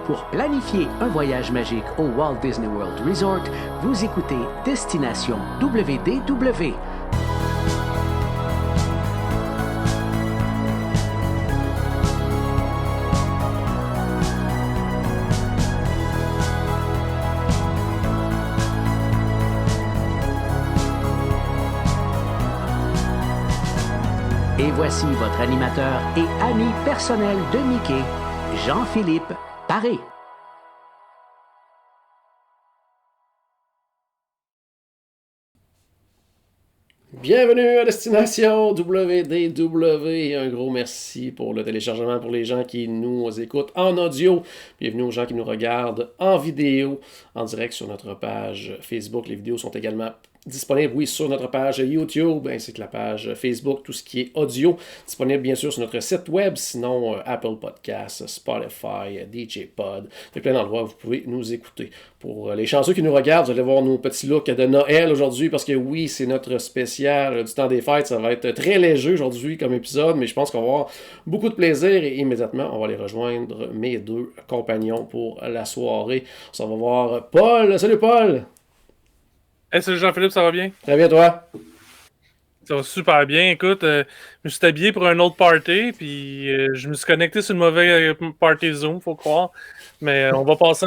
Pour planifier un voyage magique au Walt Disney World Resort, vous écoutez Destination WDW. Et voici votre animateur et ami personnel de Mickey, Jean-Philippe Paré. Bienvenue à Destination WDW. Un gros merci pour le téléchargement pour les gens qui nous écoutent en audio. Bienvenue aux gens qui nous regardent en vidéo, en direct sur notre page Facebook. Les vidéos sont également disponible, oui, sur notre page YouTube, ainsi que la page Facebook, tout ce qui est audio, disponible bien sûr sur notre site web, sinon Apple Podcasts, Spotify, DJ Pod, il y a plein d'endroits où vous pouvez nous écouter. Pour les chanceux qui nous regardent, vous allez voir nos petits looks de Noël aujourd'hui, parce que oui, c'est notre spécial du temps des fêtes, ça va être très léger aujourd'hui comme épisode, mais je pense qu'on va avoir beaucoup de plaisir et immédiatement, on va aller rejoindre mes deux compagnons pour la soirée. On va voir Paul. Salut Paul! Hey, salut Jean-Philippe, ça va bien? Très bien, toi? Ça va super bien. Écoute, je me suis habillé pour un autre party, puis je me suis connecté sur le mauvais party Zoom, faut croire. Mais on va passer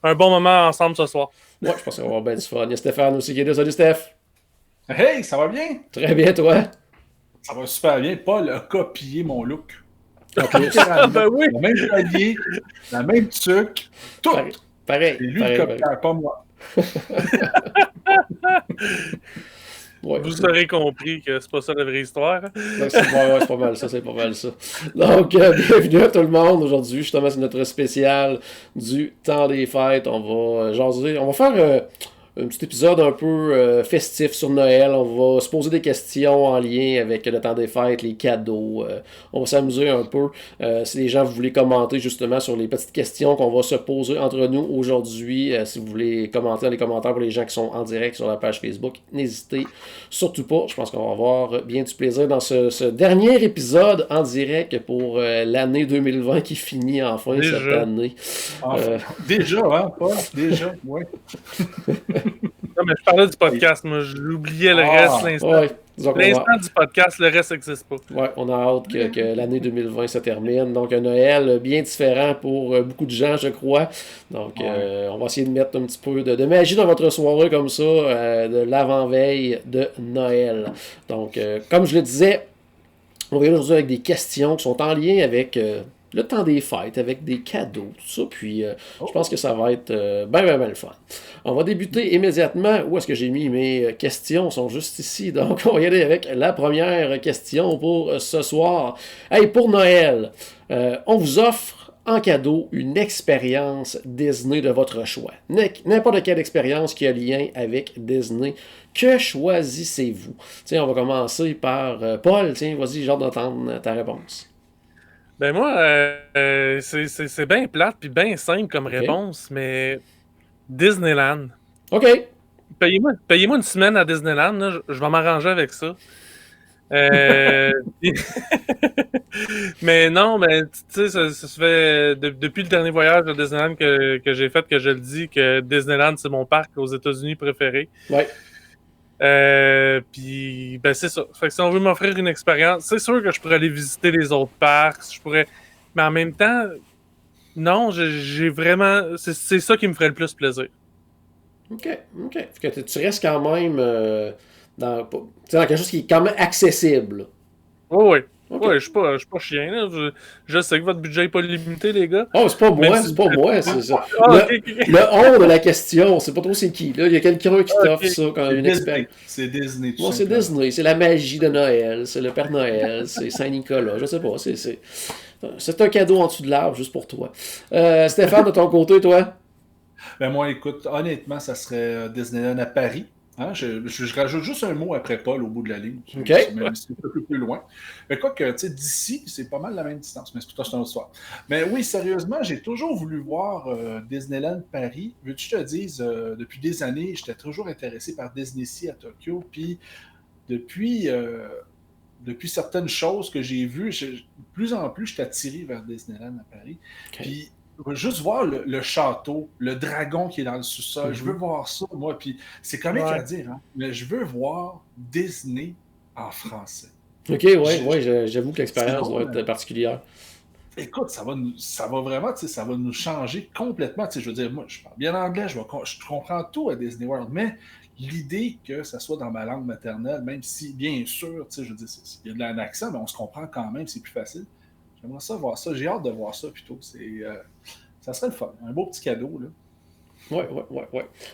un bon moment ensemble ce soir. Ouais, je pense qu'on va avoir bien du fun. Il y a Stéphane aussi qui est là. Salut Steph! Hey, ça va bien? Très bien, toi? Ça va super bien. Paul a copié mon look. Okay. Ben oui! Le même taillé, la même tuque, tout! Pareil. C'est lui le copieur, pas moi. Ouais, vous aurez compris que c'est pas ça la vraie histoire. C'est pas mal ça, Donc, bienvenue à tout le monde. Aujourd'hui, justement, c'est notre spécial du temps des fêtes. On va jaser, on va faire un petit épisode un peu festif sur Noël. On va se poser des questions en lien avec le temps des fêtes, les cadeaux. On va s'amuser un peu. Si les gens vous voulez commenter justement sur les petites questions qu'on va se poser entre nous aujourd'hui, si vous voulez commenter dans les commentaires pour les gens qui sont en direct sur la page Facebook, n'hésitez surtout pas. Je pense qu'on va avoir bien du plaisir dans ce dernier épisode en direct pour l'année 2020 qui finit enfin déjà. Cette année. Déjà, hein, Paul? Déjà, ouais. Non, mais je parlais du podcast, moi, j'oubliais le reste, l'instant. Ouais, l'instant du podcast, le reste n'existe pas. Ouais, on a hâte que l'année 2020 se termine. Donc, un Noël bien différent pour beaucoup de gens, je crois. Donc, on va essayer de mettre un petit peu de magie dans votre soirée comme ça, de l'avant-veille de Noël. Donc, comme je le disais, on va y aller aujourd'hui avec des questions qui sont en lien avec le temps des fêtes, avec des cadeaux, tout ça. Puis, je pense que ça va être bien le fun. On va débuter immédiatement. Où est-ce que j'ai mis mes questions? Elles sont juste ici. Donc, on va y aller avec la première question pour ce soir. Hey, pour Noël, on vous offre en cadeau une expérience Disney de votre choix. N'importe quelle expérience qui a lien avec Disney. Que choisissez-vous? Tiens, on va commencer par Paul. Tiens, vas-y, j'ai hâte d'entendre ta réponse. Ben moi, c'est bien plate puis bien simple comme réponse, mais Disneyland. OK. Payez-moi une semaine à Disneyland, là, je vais m'arranger avec ça. Mais non, mais tu sais, ça se fait depuis le dernier voyage de Disneyland que j'ai fait, que je le dis, que Disneyland, c'est mon parc aux États-Unis préféré. Ouais. Puis, ben c'est ça. Fait que si on veut m'offrir une expérience, c'est sûr que je pourrais aller visiter les autres parcs, mais en même temps, non, j'ai vraiment... C'est ça qui me ferait le plus plaisir. OK. Fait que tu restes quand même dans quelque chose qui est quand même accessible. Oui. Okay. Ouais, je suis pas chien. Là. Je sais que votre budget n'est pas limité, les gars. Oh, c'est pas moi, c'est ça. Le on de la question, c'est pas trop c'est qui. Là, il y a quelqu'un qui t'offre ça quand une expérience. C'est Disney. Moi, c'est Disney, c'est la magie de Noël, c'est le Père Noël, c'est Saint-Nicolas, je sais pas, c'est un cadeau en dessous de l'arbre juste pour toi. Stéphane, de ton côté, toi? Ben moi, écoute, honnêtement, ça serait Disneyland à Paris. Hein? Je rajoute juste un mot après Paul au bout de la ligne. Okay. Même si c'est un peu plus loin. Mais quoi que, tu sais, d'ici, c'est pas mal la même distance. Mais c'est plutôt une autre histoire. Mais oui, sérieusement, j'ai toujours voulu voir Disneyland Paris. Veux-tu que je te dise, depuis des années, j'étais toujours intéressé par Disney-Sea à Tokyo. Puis, depuis certaines choses que j'ai vues, de plus en plus, je suis attiré vers Disneyland à Paris. Okay. Puis, Je veux juste voir le château, le dragon qui est dans le sous-sol. Je veux voir ça, moi. Puis c'est comique à dire, hein? Mais je veux voir Disney en français. Ok, ouais, j'avoue que l'expérience doit être particulière. Écoute, ça va vraiment, ça va nous changer complètement. Je veux dire, moi, je parle bien anglais, je comprends tout à Disney World, mais l'idée que ça soit dans ma langue maternelle, même si, bien sûr, je veux dire, il y a de l'accent, mais on se comprend quand même, c'est plus facile. J'aimerais ça voir ça. J'ai hâte de voir ça plutôt. Ça serait le fun. Un beau petit cadeau, là. Ouais.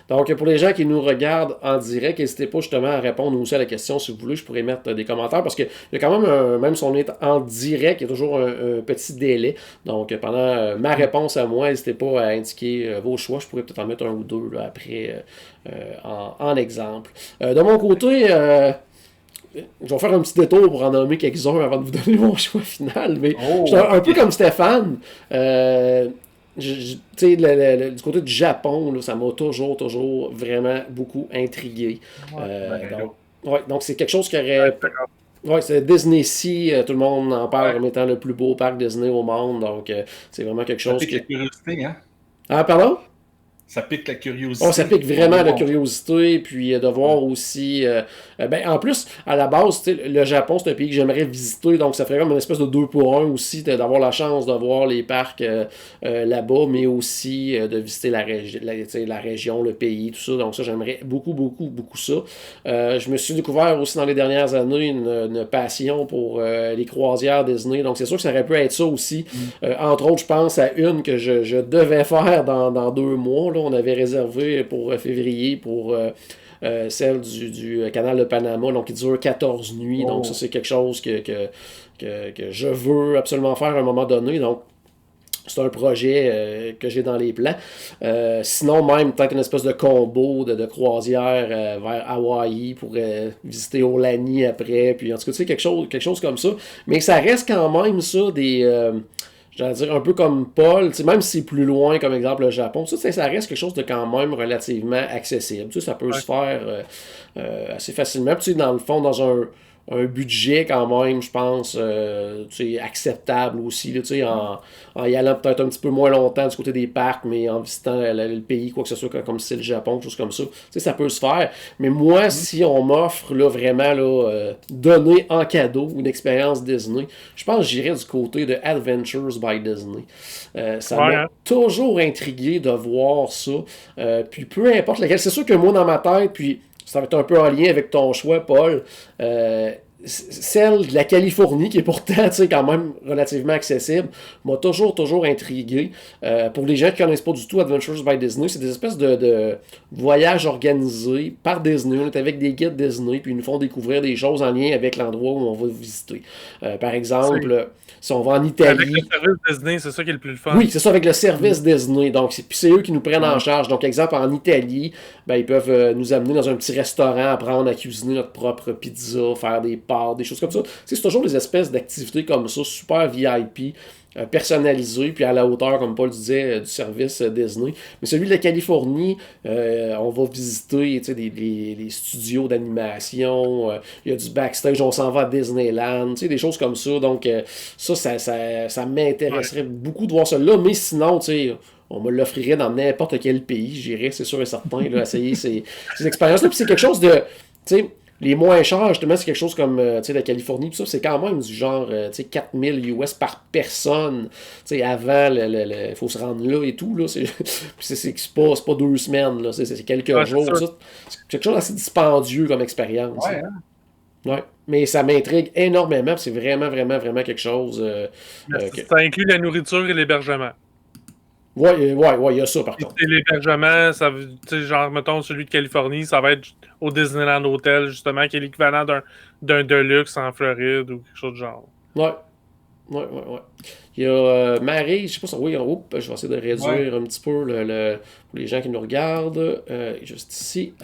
Donc, pour les gens qui nous regardent en direct, n'hésitez pas justement à répondre aussi à la question si vous voulez. Je pourrais mettre des commentaires parce qu'il y a quand même, même si on est en direct, il y a toujours un petit délai. Donc, pendant ma réponse à moi, n'hésitez pas à indiquer vos choix. Je pourrais peut-être en mettre un ou deux là, après en exemple. De mon côté, je vais faire un petit détour pour en nommer quelques-uns avant de vous donner mon choix final. Mais je suis un peu comme Stéphane. Du côté du Japon, là, ça m'a toujours vraiment beaucoup intrigué. Donc, c'est quelque chose qui aurait. Ouais, c'est Disney Sea, tout le monde en parle comme étant le plus beau parc Disney au monde. Donc, c'est vraiment quelque chose qui. La curiosité, hein? Ah, pardon? Ça pique la curiosité. Ça pique vraiment la curiosité, puis de voir aussi... en plus, à la base, le Japon, c'est un pays que j'aimerais visiter, donc ça ferait comme une espèce de 2 pour 1 aussi, d'avoir la chance de voir les parcs là-bas, mais aussi de visiter la région, le pays, tout ça. Donc ça, j'aimerais beaucoup ça. Je me suis découvert aussi dans les dernières années une passion pour les croisières Disney, donc c'est sûr que ça aurait pu être ça aussi. Entre autres, je pense à une que je devais faire dans 2 mois, là. On avait réservé pour février pour celle du canal de Panama, donc qui dure 14 nuits. Donc ça, c'est quelque chose que je veux absolument faire à un moment donné. Donc c'est un projet que j'ai dans les plans. Sinon, même peut-être une espèce de combo de croisière vers Hawaï pour visiter Aulani après. Puis en tout cas, tu sais, quelque chose comme ça. Mais ça reste quand même ça des... j'allais dire un peu comme Paul, même si c'est plus loin, comme exemple le Japon, ça reste quelque chose de quand même relativement accessible. Ça peut se faire assez facilement. Puis, dans le fond, dans un budget quand même, je pense, acceptable aussi, là, en y allant peut-être un petit peu moins longtemps du côté des parcs, mais en visitant le pays, quoi que ce soit, comme si c'est le Japon, quelque chose comme ça. Ça peut se faire. Mais moi, si on m'offre là, vraiment donner en cadeau une expérience Disney, je pense que j'irais du côté de Adventures by Disney. Ça m'a toujours intrigué de voir ça. Puis peu importe laquelle, c'est sûr que moi, dans ma tête, puis ça va être un peu en lien avec ton choix, Paul. Celle de la Californie, qui est pourtant quand même relativement accessible, m'a toujours intrigué. Pour les gens qui ne connaissent pas du tout Adventures by Disney, c'est des espèces de voyages organisés par Disney. On est avec des guides Disney, puis ils nous font découvrir des choses en lien avec l'endroit où on va visiter. Par exemple, si on va en Italie... Avec le service Disney, c'est ça qui est le plus fun. Oui, c'est ça, avec le service Disney. Donc, c'est eux qui nous prennent en charge. Donc, exemple, en Italie, ils peuvent nous amener dans un petit restaurant, apprendre à cuisiner notre propre pizza, faire des pâtes, des choses comme ça. C'est toujours des espèces d'activités comme ça, super VIP, personnalisées, puis à la hauteur, comme Paul disait, du service Disney. Mais celui de la Californie, on va visiter les studios d'animation, il y a du backstage, on s'en va à Disneyland, des choses comme ça. Donc, ça m'intéresserait beaucoup de voir ça là, mais sinon, on me l'offrirait dans n'importe quel pays. J'irais, c'est sûr et certain, là, essayer ces expériences-là. Puis c'est quelque chose de... Les moins chers, justement, c'est quelque chose comme la Californie, ça, c'est quand même du genre 4000 US par personne. Avant, il faut se rendre là et tout. Là, c'est pas 2 semaines, là, c'est quelques jours. C'est quelque chose d'assez dispendieux comme expérience. Ouais. Mais ça m'intrigue énormément. C'est vraiment quelque chose. Ça inclut la nourriture et l'hébergement. Ouais, il y a ça par contre. L'hébergement, genre, mettons, celui de Californie, ça va être au Disneyland Hotel, justement, qui est l'équivalent d'un Deluxe en Floride ou quelque chose de genre. Ouais. Il y a Marie, je sais pas si... Oui, je vais essayer de réduire un petit peu pour les gens qui nous regardent. Juste ici.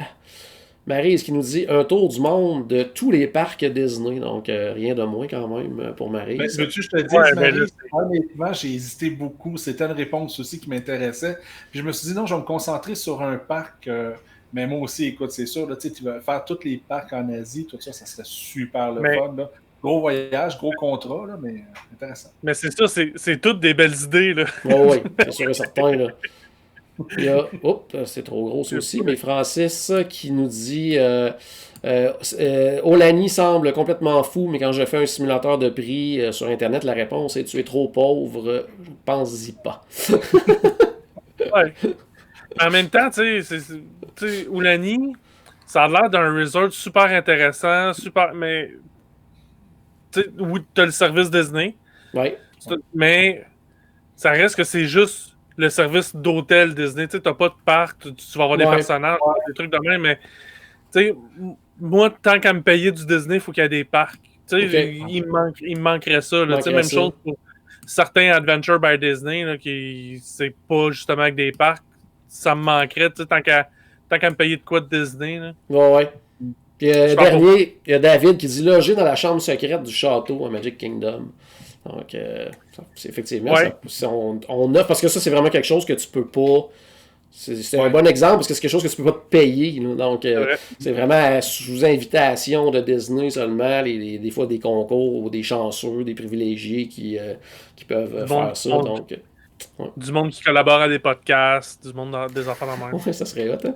Maryse qui nous dit un tour du monde de tous les parcs Disney, donc rien de moins quand même pour Maryse. Veux-tu que je te dise, Maryse, honnêtement, j'ai hésité beaucoup. C'était une réponse aussi qui m'intéressait. Puis je me suis dit non, je vais me concentrer sur un parc. Mais moi aussi, écoute, c'est sûr, là, tu vas faire tous les parcs en Asie, tout ça, ça serait super le fun. Là. Gros voyage, gros contrat, là, mais intéressant. Mais c'est ça, c'est toutes des belles idées, là. Oui, c'est sûr et certain, là. Il y a, c'est trop gros ça aussi, mais Francis qui nous dit Olani semble complètement fou, mais quand je fais un simulateur de prix sur Internet, la réponse est tu es trop pauvre, pense-y pas. Ouais. En même temps, tu sais, Oulani, ça a l'air d'un resort super intéressant, mais tu sais, oui, t'as le service Disney, Ouais. mais ça reste que c'est juste le service d'hôtel Disney. Tu sais, t'as pas de parc, tu vas avoir des personnages, des trucs de même, mais tu sais, moi, tant qu'à me payer du Disney, il faut qu'il y ait des parcs. Tu sais, il me manquerait ça. Là. Même chose pour certains Adventure by Disney, là, qui c'est pas justement avec des parcs. Ça me manquerait, tu sais, tant qu'à me payer de quoi de Disney. Là. Ouais. Puis dernier, il y a David qui dit loger dans la chambre secrète du château à Magic Kingdom. Donc, c'est effectivement, on offre, parce que ça, c'est vraiment quelque chose que tu peux pas. C'est un bon exemple parce que c'est quelque chose que tu peux pas te payer. Là. Donc, c'est vraiment sous invitation de Disney seulement, des fois des concours, des chanceux, des privilégiés qui peuvent faire ça. Donc, du monde qui collabore à des podcasts, du monde des enfants dans le même. Ouais, ça serait hot. Hein?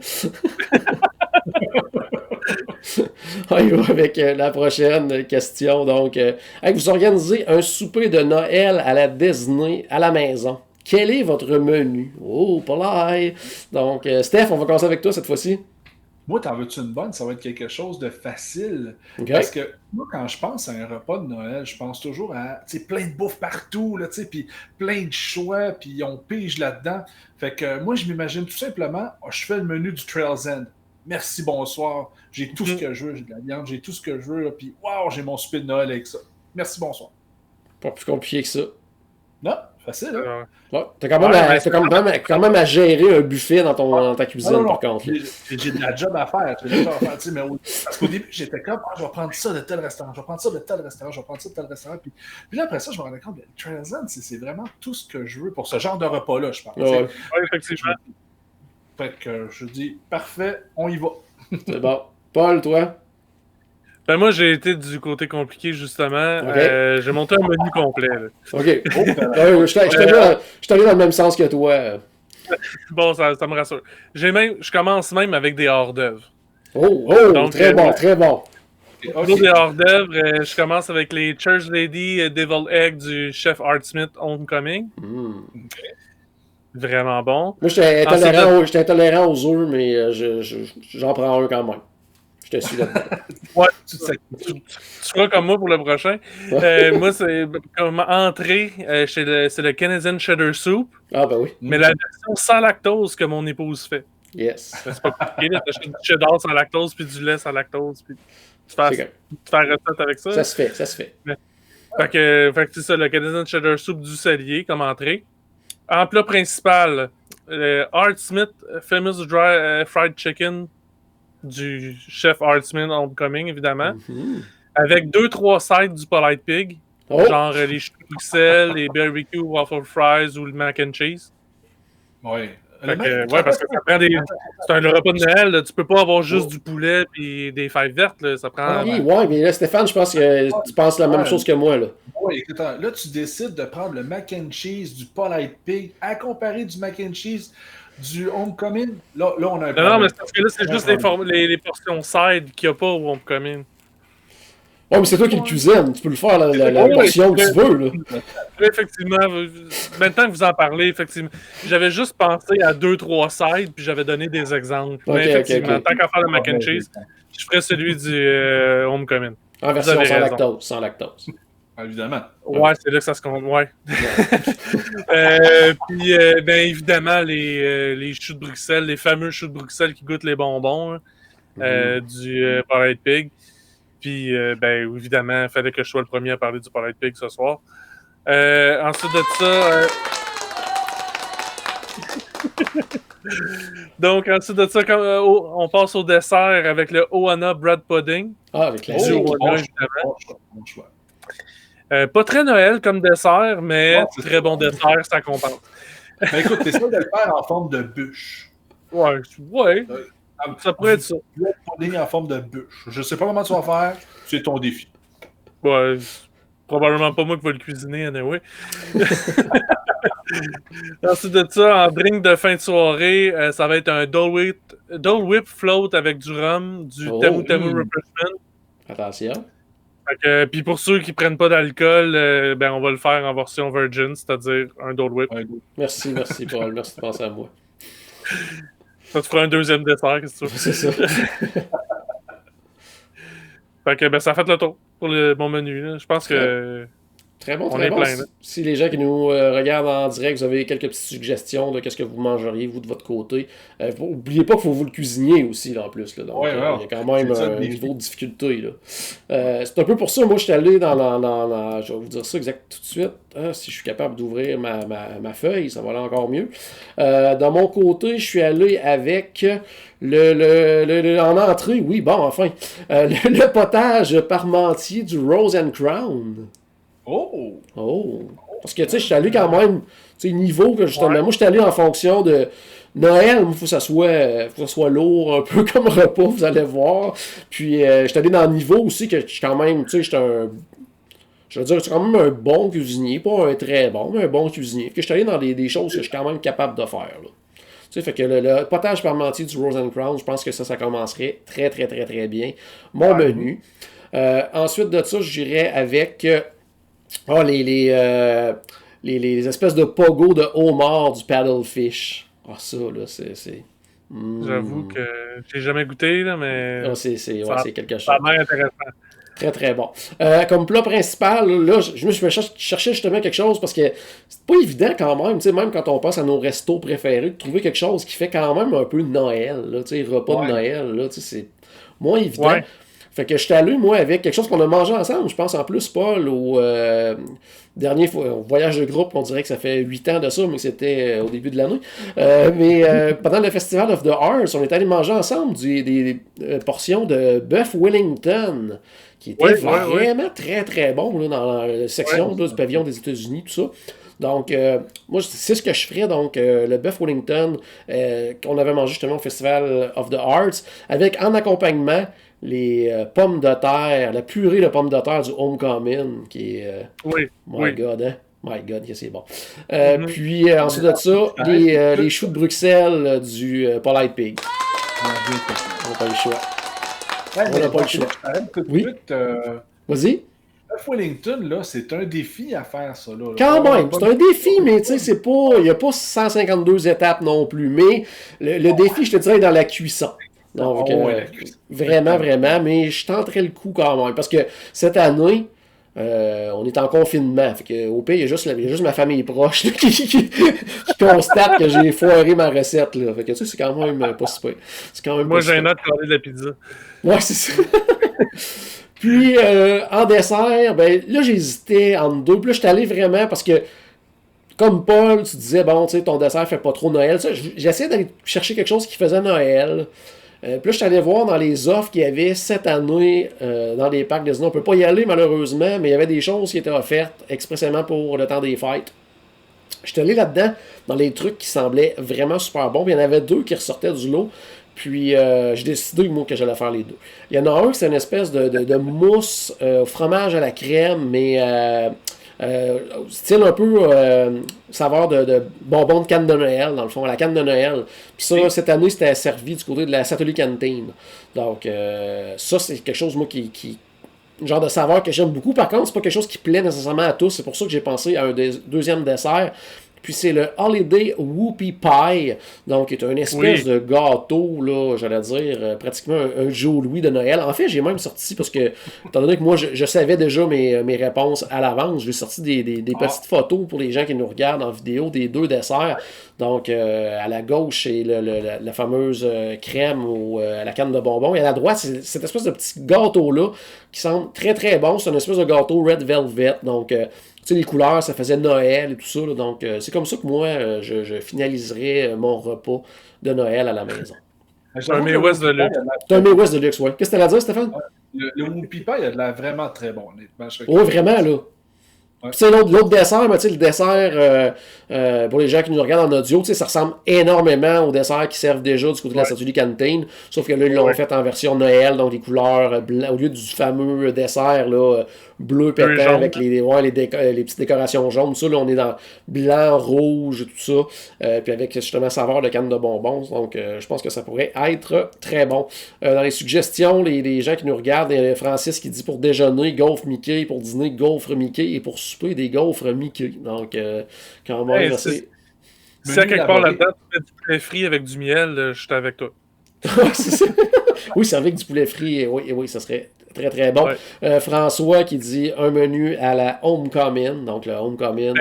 On y va avec la prochaine question. Donc, vous organisez un souper de Noël à la Disney à la maison. Quel est votre menu? Oh, pas là! Donc, Steph, on va commencer avec toi cette fois-ci. Moi, t'en veux-tu une bonne? Ça va être quelque chose de facile. Okay. Parce que moi, quand je pense à un repas de Noël, je pense toujours à plein de bouffe partout, puis plein de choix, puis on pige là-dedans. Fait que moi, je m'imagine tout simplement, je fais le menu du Trail's End. Merci, bonsoir. J'ai tout ce que je veux. J'ai de la viande, j'ai tout ce que je veux. Puis, wow, j'ai mon souper de Noël avec ça. Merci, bonsoir. Pas plus compliqué que ça. Non, facile, hein? Ouais. T'as quand même à gérer un buffet dans ta cuisine, par contre. J'ai de la job à faire. Mais parce qu'au début, j'étais comme, je vais prendre ça de tel restaurant, je vais prendre ça de tel restaurant, je vais prendre ça de tel restaurant. Puis là, après ça, je me rendais compte que Trail's End, c'est vraiment tout ce que je veux pour ce genre de repas-là, je pense. Oui, effectivement. Fait que je dis, parfait, on y va. C'est bon. Paul, toi? Ben moi, j'ai été du côté compliqué, justement. Okay. J'ai monté un menu complet. Là. OK. Je suis allé dans le même sens que toi. Bon, ça me rassure. Je commence même avec des hors-d'œuvre. Donc, très bon, très bon. Pour des hors-d'œuvre, je commence avec les Church Lady Devil Egg du chef Art Smith Homecoming. Okay. Vraiment bon. Moi, j'étais intolérant aux œufs, mais j'en prends un quand même. Je te suis là-dedans. Ouais, tu feras comme moi pour le prochain. Moi, c'est comme entrée, c'est le Canadian Cheddar Soup. Ah, ben oui. Mais la version sans lactose que mon épouse fait. Yes. C'est pas compliqué, là. T'achètes du cheddar sans lactose, puis du lait sans lactose, puis tu fais recette avec ça. Ça se fait. Fait que c'est ça, le Canadian Cheddar Soup du Cellier comme entrée. En plat principal, Art Smith Famous Dry Fried Chicken du chef Art Smith Homecoming, évidemment. Mm-hmm. Avec 2-3 sides du Polite Pig. Genre les choux de Bruxelles, les barbecue waffle fries ou le mac and cheese. Oui. Parce que ça prend c'est un repas de Noël, là. Tu peux pas avoir juste du poulet et des fèves vertes, là. Ça prend... mais là, Stéphane, je pense que tu penses la même chose que moi, là. Oui, écoute, là, tu décides de prendre le mac and cheese du Polite Pig à comparer du mac and cheese du Homecoming. Là, on a un Non, mais c'est parce que là, c'est juste les portions side qu'il n'y a pas au Homecoming. Ouais, mais c'est toi qui le cuisines. Tu peux le faire la portion que tu veux, là. Effectivement, maintenant que vous en parlez, effectivement, j'avais juste pensé à 2-3 sides, puis j'avais donné des exemples. Mais effectivement, tant qu'à faire le mac and cheese, je ferais celui du Homecoming. En version sans lactose. Évidemment. Ouais, c'est là que ça se compte, ouais. Puis, bien évidemment, les choux de Bruxelles, les fameux choux de Bruxelles qui goûtent les bonbons du Polite Pig. Puis, ben évidemment, il fallait que je sois le premier à parler du Polite Pig ce soir. Ensuite de ça... Donc, ensuite de ça, on passe au dessert avec le Ohana Bread Pudding. Avec la Ohana, évidemment. Bon choix. Pas très Noël comme dessert, mais très bon dessert, ça compense. Ben écoute, t'essaies de le faire en forme de bûche. Ouais. Ça pourrait être ça. Le pudding en forme de bûche. Je sais pas comment tu vas faire, c'est ton défi. Ouais, c'est probablement pas moi qui vais le cuisiner, anyway. Ensuite de ça, en drink de fin de soirée, ça va être un Dole Whip float avec du rhum, du Temu Temu Refreshment. Attention. Puis pour ceux qui prennent pas d'alcool, ben on va le faire en version virgin, c'est-à-dire un Dole Whip. Merci Paul, merci de penser à moi. Ça te fera un deuxième dessert, qu'est-ce que tu veux. C'est ça. Fait que ben ça fait le tour pour mon menu. Là. Je pense que Très bon, on très est bon. plein, là. Si les gens qui nous regardent en direct, vous avez quelques petites suggestions de qu'est-ce que vous mangeriez, vous, de votre côté. N'oubliez pas qu'il faut vous le cuisiner aussi, là, en plus. Là. Donc, il y a quand même un niveau de difficulté. Là. C'est un peu pour ça, moi, je suis allé dans je vais vous dire ça exact tout de suite. Si je suis capable d'ouvrir ma feuille, ça va aller encore mieux. De mon côté, je suis allé avec en entrée, oui, bon, enfin, le potage parmentier du Rose and Crown. Oh! Parce que, tu sais, je suis allé quand même, tu sais, niveau que justement, moi, je suis allé en fonction de Noël, il faut que ça soit lourd, un peu comme repas, vous allez voir. Puis, je suis allé dans le niveau aussi que je suis quand même, tu sais, je veux dire, c'est quand même un bon cuisinier, pas un très bon, mais un bon cuisinier. Que je suis allé dans des choses que je suis quand même capable de faire, là. Tu sais, fait que le potage parmentier du Rose and Crown, je pense que ça commencerait très, très, très, très bien. Mon menu. Ensuite de ça, j'irais avec les espèces de pogo de homard du paddlefish. Ça, là, c'est... J'avoue que j'ai jamais goûté, là, mais... c'est quelque chose. Ça a l'air intéressant. Très, très bon. Comme plat principal, là, je me cherchais justement quelque chose parce que c'est pas évident quand même, même quand on pense à nos restos préférés, de trouver quelque chose qui fait quand même un peu Noël, là, repas de Noël, là, c'est moins évident. Ouais. Fait que je suis allé, moi, avec quelque chose qu'on a mangé ensemble, je pense en plus, Paul, au dernier voyage de groupe, on dirait que ça fait 8 ans de ça, mais c'était au début de l'année. Mais pendant le Festival of the Arts, on est allé manger ensemble des portions de bœuf Wellington, qui était vraiment très, très bon là, dans la section là, du pavillon des États-Unis, tout ça. Donc, moi, c'est ce que je ferais. Donc, le bœuf Wellington qu'on avait mangé justement au Festival of the Arts, avec en accompagnement les pommes de terre, la purée de pommes de terre du Homecoming, qui est... My God, hein? My God, que c'est bon. Puis, ensuite de ça, les choux de Bruxelles du Polite Pig. On n'a pas le choix. On n'a pas le choix. Oui? Vas-y. Bœuf Wellington, là, c'est un défi à faire, ça. Là. Quand même, c'est un défi, mais tu sais, c'est pas... Il n'y a pas 152 étapes non plus. Mais le défi, je te dirais, est dans la cuisson. Donc, vraiment, mais je tenterais le coup quand même. Parce que cette année, on est en confinement. Fait que, au pire, il y a juste ma famille proche là, qui constate que j'ai foiré ma recette. Là. Fait que tu sais, c'est quand même pas super. Moi, j'ai un autre de parler de la pizza. Ouais, c'est ça. Puis, en dessert, ben là, j'hésitais entre deux. Puis là, je suis allé vraiment parce que, comme Paul, tu disais, bon, tu sais, ton dessert fait pas trop Noël. J'essayais d'aller chercher quelque chose qui faisait Noël. Puis là, je suis allé voir dans les offres qu'il y avait cette année dans les parcs Disney. On ne peut pas y aller, malheureusement, mais il y avait des choses qui étaient offertes expressément pour le temps des fêtes. Je suis allé là-dedans dans les trucs qui semblaient vraiment super bons. Puis il y en avait deux qui ressortaient du lot. Puis j'ai décidé, moi, que j'allais faire les deux. Il y en a un qui c'est une espèce de mousse fromage à la crème, mais style un peu saveur de bonbons de canne de Noël, dans le fond, à la canne de Noël. Puis ça, cette année, c'était servi du côté de la Satellite Canteen. Donc, ça, c'est quelque chose, moi, qui genre de saveur que j'aime beaucoup. Par contre, c'est pas quelque chose qui plaît nécessairement à tous. C'est pour ça que j'ai pensé à un deuxième dessert. Puis c'est le Holiday Whoopie Pie, donc qui est une espèce de gâteau, là, j'allais dire, pratiquement un Joe Louis de Noël. En fait, j'ai même sorti, parce que, étant donné que moi, je savais déjà mes réponses à l'avance, j'ai sorti des petites photos pour les gens qui nous regardent en vidéo des deux desserts. Donc, à la gauche, c'est la fameuse crème à la canne de bonbons. Et à la droite, c'est cette espèce de petit gâteau-là qui semble très, très bon. C'est une espèce de gâteau Red Velvet, donc... tu sais, les couleurs, ça faisait Noël et tout ça. Là, donc, c'est comme ça que moi, je finaliserai mon repas de Noël à la maison. C'est un May West de luxe. C'est un May West de luxe, oui. Qu'est-ce que tu as à dire, Stéphane? Le Whoopie Pie, il a de l'air vraiment très bon, honnêtement. Oui, vraiment, là. Puis, tu sais, l'autre dessert, le dessert, pour les gens qui nous regardent en audio, ça ressemble énormément aux desserts qui servent déjà du côté de la Satuli Cantine, sauf que là, ils l'ont fait en version Noël, donc des couleurs blancs, au lieu du fameux dessert là, bleu pétant avec les petites décorations jaunes. Ça, là, on est dans blanc, rouge, tout ça, puis avec justement saveur de canne de bonbons. Donc, je pense que ça pourrait être très bon. Dans les suggestions, les gens qui nous regardent, il y a Francis qui dit pour déjeuner, gaufre Mickey, pour dîner, gaufre Mickey, et pour souper, des gaufres Mickey. Donc, quand même, si à quelque part là-dedans, tu mets du poulet frit avec du miel, je suis avec toi. Oui, c'est avec du poulet frit, oui, ça serait très très bon. Ouais. François qui dit un menu à la Homecoming, donc le Homecoming.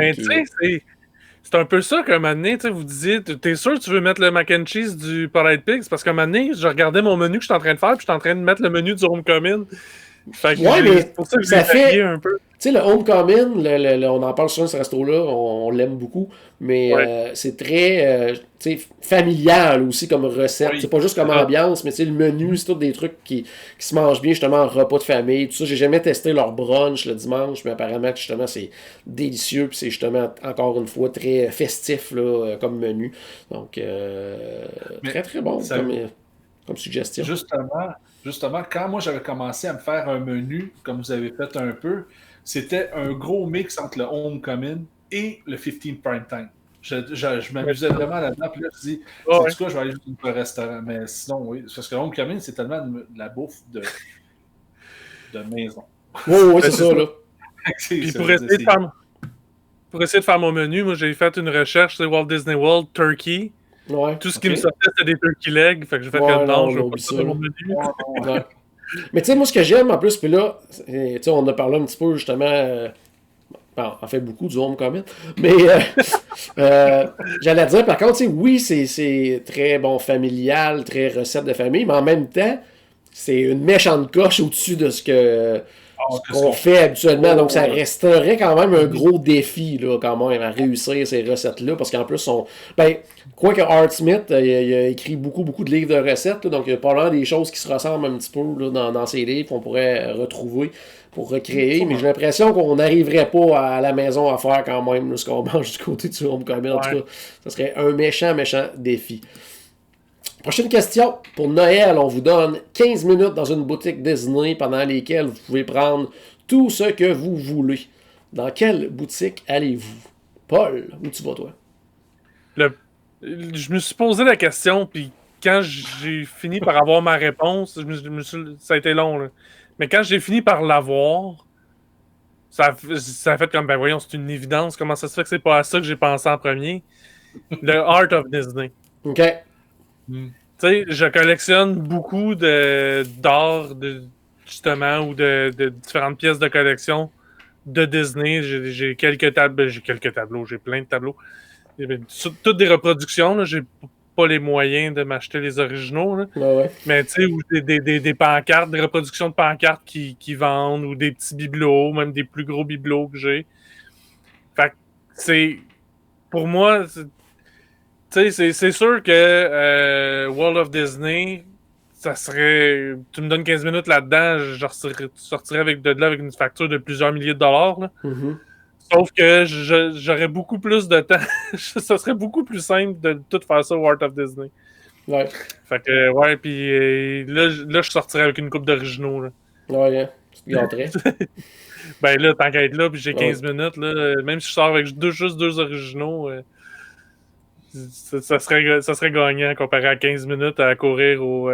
C'est un peu ça qu'un moment donné, vous disiez, t'es sûr que tu veux mettre le mac and cheese du Polite Pigs? Parce qu'un moment donné, je regardais mon menu que je suis en train de faire, puis je suis en train de mettre le menu du Homecoming. Fait que c'est pour ça que ça fait un peu. Tu sais, le Homecoming, on en parle souvent de ce resto-là, on l'aime beaucoup, mais c'est très familial aussi comme recette. C'est pas juste comme ambiance, mais le menu, c'est tout des trucs qui se mangent bien, justement, en repas de famille. Tout ça, j'ai jamais testé leur brunch le dimanche, mais apparemment, justement, c'est délicieux, puis c'est justement, encore une fois, très festif là, comme menu. Donc, très, très bon comme suggestion. Justement, quand moi j'avais commencé à me faire un menu, comme vous avez fait un peu, c'était un gros mix entre le Homecoming et le 15 Prime Time. Je m'amusais vraiment là-dedans, puis là, je dis, en tout cas, je vais aller juste au restaurant. Mais sinon, oui, parce que le Homecoming, c'est tellement de la bouffe de maison. Oui, c'est ça, là. Puis pour essayer de faire mon menu, moi, j'ai fait une recherche sur Walt Disney World Turkey. Ouais, tout ce qui me sortait, c'était des turkey legs. Fait que j'ai fait comme non, je veux pas ça dans mon menu. Mais tu sais, moi, ce que j'aime en plus, puis là, on a parlé un petit peu justement. En fait, beaucoup du Homecoming. Mais j'allais dire, par contre, oui, c'est très bon familial, très recette de famille, mais en même temps, c'est une méchante coche au-dessus de ce qu'on fait habituellement. Donc, ça resterait quand même un gros défi, là, quand même, à réussir ces recettes-là. Parce qu'en plus, quoique Art Smith, il a écrit beaucoup de livres de recettes. Là, donc, il y a pas mal des choses qui se ressemblent un petit peu là, dans ses livres qu'on pourrait retrouver pour recréer. Mais j'ai l'impression qu'on n'arriverait pas à la maison à faire quand même là, ce qu'on mange du côté du Homecoming. En tout cas, ça serait un méchant défi. Prochaine question. Pour Noël, on vous donne 15 minutes dans une boutique Disney pendant lesquelles vous pouvez prendre tout ce que vous voulez. Dans quelle boutique allez-vous? Paul, où tu vas, toi? Je me suis posé la question, puis quand j'ai fini par avoir ma réponse, ça a été long, là. Mais quand j'ai fini par l'avoir, ça a fait comme, ben voyons, c'est une évidence. Comment ça se fait que c'est pas à ça que j'ai pensé en premier? Le Art of Disney. OK. Tu sais, je collectionne beaucoup d'art, justement, ou de différentes pièces de collection de Disney. J'ai quelques tableaux, j'ai plein de tableaux. Toutes des reproductions, là, j'ai pas les moyens de m'acheter les originaux. Là. Ouais. Mais tu sais, ou des pancartes, des reproductions de pancartes qui vendent, ou des petits bibelots, même des plus gros bibelots que j'ai. Fait que c'est... Pour moi... Tu sais, c'est sûr que World of Disney, ça serait... Tu me donnes 15 minutes là-dedans, je sortirais de là avec une facture de plusieurs milliers de dollars. Là. Mm-hmm. Sauf que j'aurais beaucoup plus de temps. Ça serait beaucoup plus simple de tout faire ça au World of Disney. Ouais. Fait que, puis là, je sortirais avec une coupe d'originaux. Là. Ouais, tu te gâterais. Ben là, tant qu'à être là, puis j'ai 15 minutes, là, même si je sors avec juste deux originaux... Ça serait gagnant comparé à 15 minutes à courir au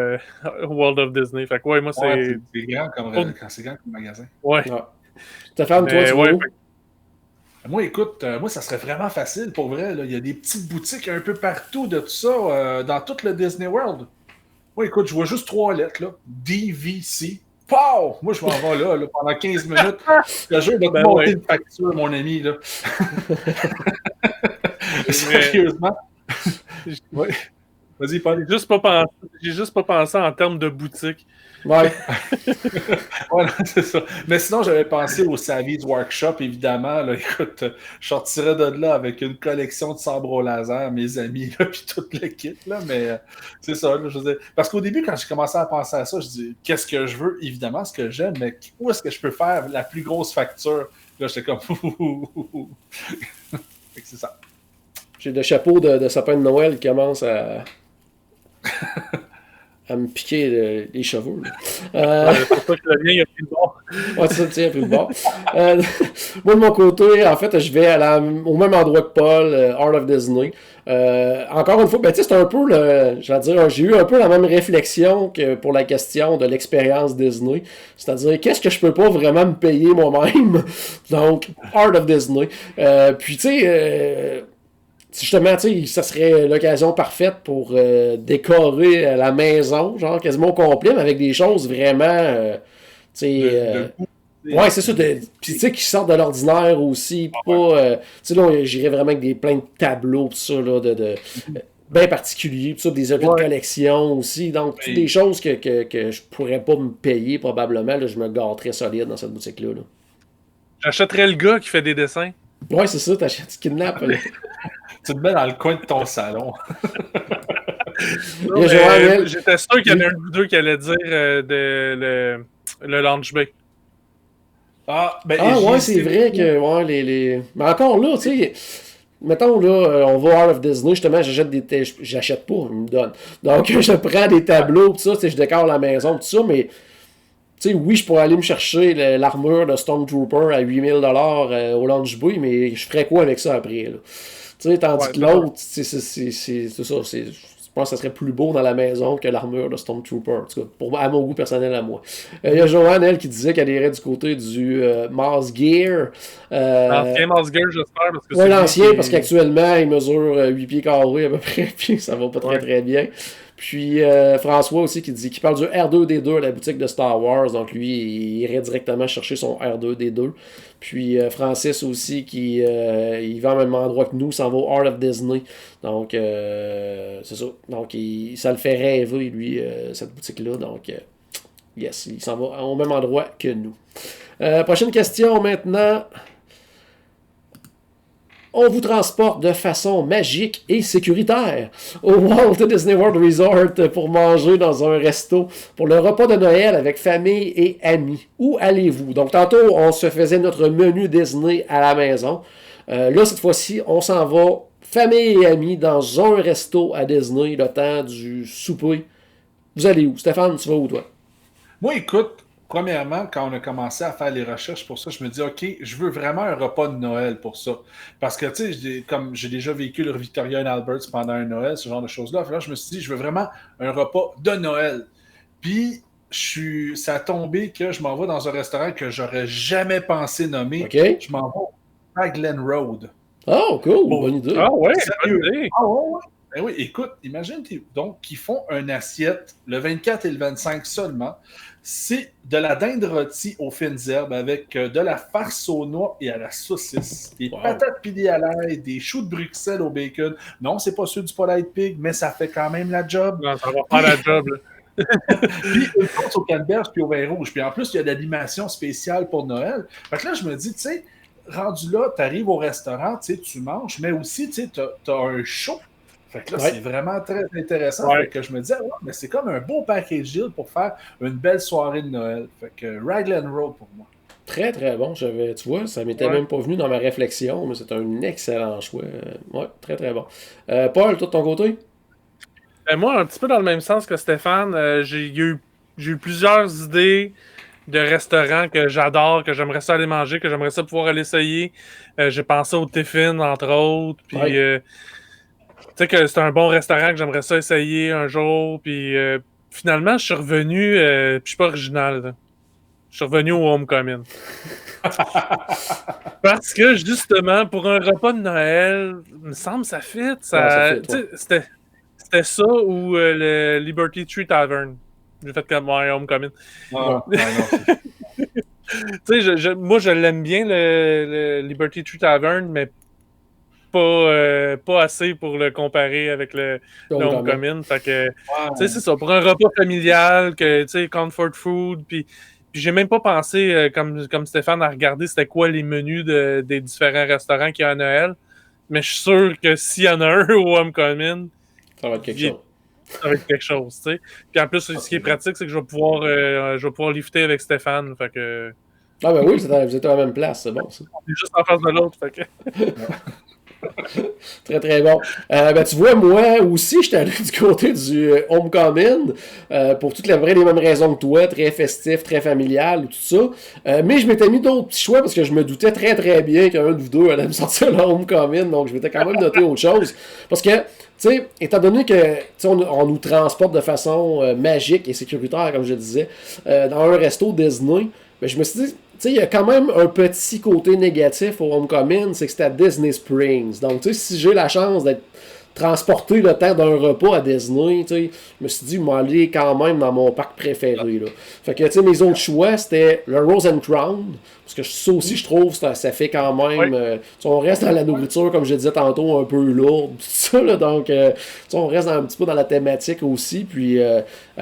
World of Disney. Fait que moi, c'est... C'est grand comme magasin. Ouais. Stéphane, toi, tu vois où? Moi, écoute, ça serait vraiment facile pour vrai. Là. Il y a des petites boutiques un peu partout de tout ça, dans tout le Disney World. Moi, écoute, je vois juste 3 lettres, là. DVC. Pow! Moi, je m'en vais là, pendant 15 minutes. Je jure de te monter une facture, mon ami, là. Sérieusement. Ouais, Vas-y, Paul. J'ai juste pas pensé en termes de boutique. Ouais. Ouais, c'est ça. Mais sinon, j'avais pensé au Savvy's Workshop, évidemment. Là, écoute, je sortirais de là avec une collection de sabres au laser, mes amis, là, puis tout le kit. Là, mais c'est ça. Là, je veux dire. Parce qu'au début, quand j'ai commencé à penser à ça, je dis qu'est-ce que je veux? Évidemment, ce que j'aime, mais où est-ce que je peux faire la plus grosse facture? Là, j'étais comme. Fait que c'est ça. J'ai le chapeau de sapin de Noël qui commence à me piquer les cheveux. C'est pas que le mien, il a pris le bord. Ouais, c'est ça, tiens, plus le bord. Moi, de mon côté, en fait, je vais au même endroit que Paul, Art of Disney. Encore une fois, ben, c'est un peu, j'ai eu un peu la même réflexion que pour la question de l'expérience Disney. C'est-à-dire, qu'est-ce que je peux pas vraiment me payer moi-même? Donc, Art of Disney. Puis, tu sais, justement, tu sais, ça serait l'occasion parfaite pour décorer la maison, genre quasiment au complet, mais avec des choses vraiment, tu sais, ouais, c'est ça, puis tu sais, qui sortent de l'ordinaire aussi, pas, tu sais, là, j'irais vraiment avec plein de tableaux, tout ça, là, bien particuliers, tout ça, des objets de collection aussi, donc toutes des choses que je pourrais pas me payer probablement, là, je me gâterais solide dans cette boutique-là. Là. J'achèterais le gars qui fait des dessins. Ouais, c'est ça, tu kidnappes. Tu te mets dans le coin de ton salon. J'étais sûr qu'il y en a un ou deux qui allait dire le Launch Bay. Ouais, c'est vrai que ouais, mais encore là, tu sais, mettons là, on va à Art of Disney, justement, j'achète pas, ils me donnent. Donc je prends des tableaux, tout ça, tu sais, je décore la maison, tout ça, mais tu sais, oui, je pourrais aller me chercher l'armure de Stormtrooper à 8000$ au Launch Bay, mais je ferais quoi avec ça après, là? Tu sais, tandis que l'autre, c'est ça, je pense que ça serait plus beau dans la maison que l'armure de Stormtrooper, en tout cas, à mon goût personnel à moi. Il y a Joanne, elle, qui disait qu'elle irait du côté du Mars Gear. L'ancien Mars Gear, j'espère. Oui, l'ancien, parce qu'actuellement, il mesure 8 pieds carrés à peu près, puis ça va pas très bien. Puis François aussi qui parle du R2D2 à la boutique de Star Wars, donc lui il irait directement chercher son R2D2. Puis Francis aussi il va au même endroit que nous, s'en va au Art of Disney. Donc c'est ça. Donc ça le fait rêver lui, cette boutique-là. Donc yes, il s'en va au même endroit que nous. Prochaine question maintenant. On vous transporte de façon magique et sécuritaire au Walt Disney World Resort pour manger dans un resto pour le repas de Noël avec famille et amis. Où allez-vous? Donc, tantôt, on se faisait notre menu Disney à la maison. Là, cette fois-ci, on s'en va famille et amis dans un resto à Disney le temps du souper. Vous allez où? Stéphane, tu vas où, toi? Moi, écoute, premièrement, quand on a commencé à faire les recherches pour ça, je me dis, OK, je veux vraiment un repas de Noël pour ça. Parce que, tu sais, comme j'ai déjà vécu le Victoria and Albert's pendant un Noël, ce genre de choses-là, alors, je me suis dit, je veux vraiment un repas de Noël. Puis, ça a tombé que je m'en vais dans un restaurant que j'aurais jamais pensé nommer. Okay. Je m'en vais à Glen Road. Oh, cool, bonne idée. Ah ouais, bonne idée. Ah ouais. Ben oui, écoute, imagine donc qu'ils font une assiette le 24 et le 25 seulement. C'est de la dinde rôtie aux fines herbes avec de la farce aux noix et à la saucisse, des patates pilées à l'ail, des choux de Bruxelles au bacon. Non, c'est pas ceux du Polite Pig, mais ça fait quand même la job. Non, ça va faire la job, là. Puis une sauce au canneberge puis au vin rouge. Puis en plus, il y a de l'animation spéciale pour Noël. Fait que là, je me dis, tu sais, rendu là, tu arrives au restaurant, tu sais, tu manges, mais aussi, tu sais, tu as un show. Fait que là, c'est vraiment très intéressant. Fait que je me disais, mais c'est comme un beau package deal pour faire une belle soirée de Noël. Fait que Raglan Road pour moi. Très, très bon. Tu vois, ça m'était même pas venu dans ma réflexion, mais c'est un excellent choix. Ouais, très, très bon. Paul, toi de ton côté? Moi, un petit peu dans le même sens que Stéphane, j'ai eu plusieurs idées de restaurants que j'adore, que j'aimerais ça aller manger, que j'aimerais ça pouvoir aller essayer. J'ai pensé au Tiffin, entre autres. Puis, tu sais que c'est un bon restaurant que j'aimerais ça essayer un jour. Puis, finalement, je suis revenu, puis je suis pas original. Là. Je suis revenu au Homecoming. Parce que, justement, pour un repas de Noël, il me semble que ça fit. C'était ça ou le Liberty Tree Tavern. J'ai fait comme Homecoming. Non. Tu sais, moi, je l'aime bien, le Liberty Tree Tavern, mais pas assez pour le comparer avec le Homecoming. Fait que, Ouais. c'est ça. Pour un repas familial, que, comfort food, puis j'ai même pas pensé, comme Stéphane, à regarder c'était quoi les menus des différents restaurants qu'il y a à Noël. Mais je suis sûr que s'il y en a un au Homecoming, Ça va être quelque chose. ça va être quelque chose, tu sais. Puis en plus, ce qui est pratique, c'est que je vais pouvoir lifter avec Stéphane. Fait que... Ah ben oui, vous êtes à la même place, c'est bon ça. On est juste en face de l'autre. Fait que... Très très bon. Tu vois, moi aussi, j'étais allé du côté du Homecoming pour toutes les mêmes raisons que toi, très festif, très familial, tout ça. Mais je m'étais mis d'autres petits choix parce que je me doutais très très bien qu'un de vous deux allait me sortir le Homecoming, donc je m'étais quand même noté autre chose. Parce que, tu sais, étant donné que on nous transporte de façon magique et sécuritaire, comme je disais, dans un resto Disney, ben, je me suis dit, tu sais, il y a quand même un petit côté négatif au Homecoming, c'est que c'était à Disney Springs. Donc, tu sais, si j'ai la chance d'être transporté le temps d'un repas à Disney, tu sais, je me suis dit, je vais aller quand même dans mon parc préféré, là. Fait que, tu sais, mes autres choix, c'était le Rose and Crown, parce que ça aussi, je trouve, ça fait quand même... on reste dans la nourriture, comme je disais tantôt, un peu lourde, tout ça, là, donc, on reste un petit peu dans la thématique aussi, puis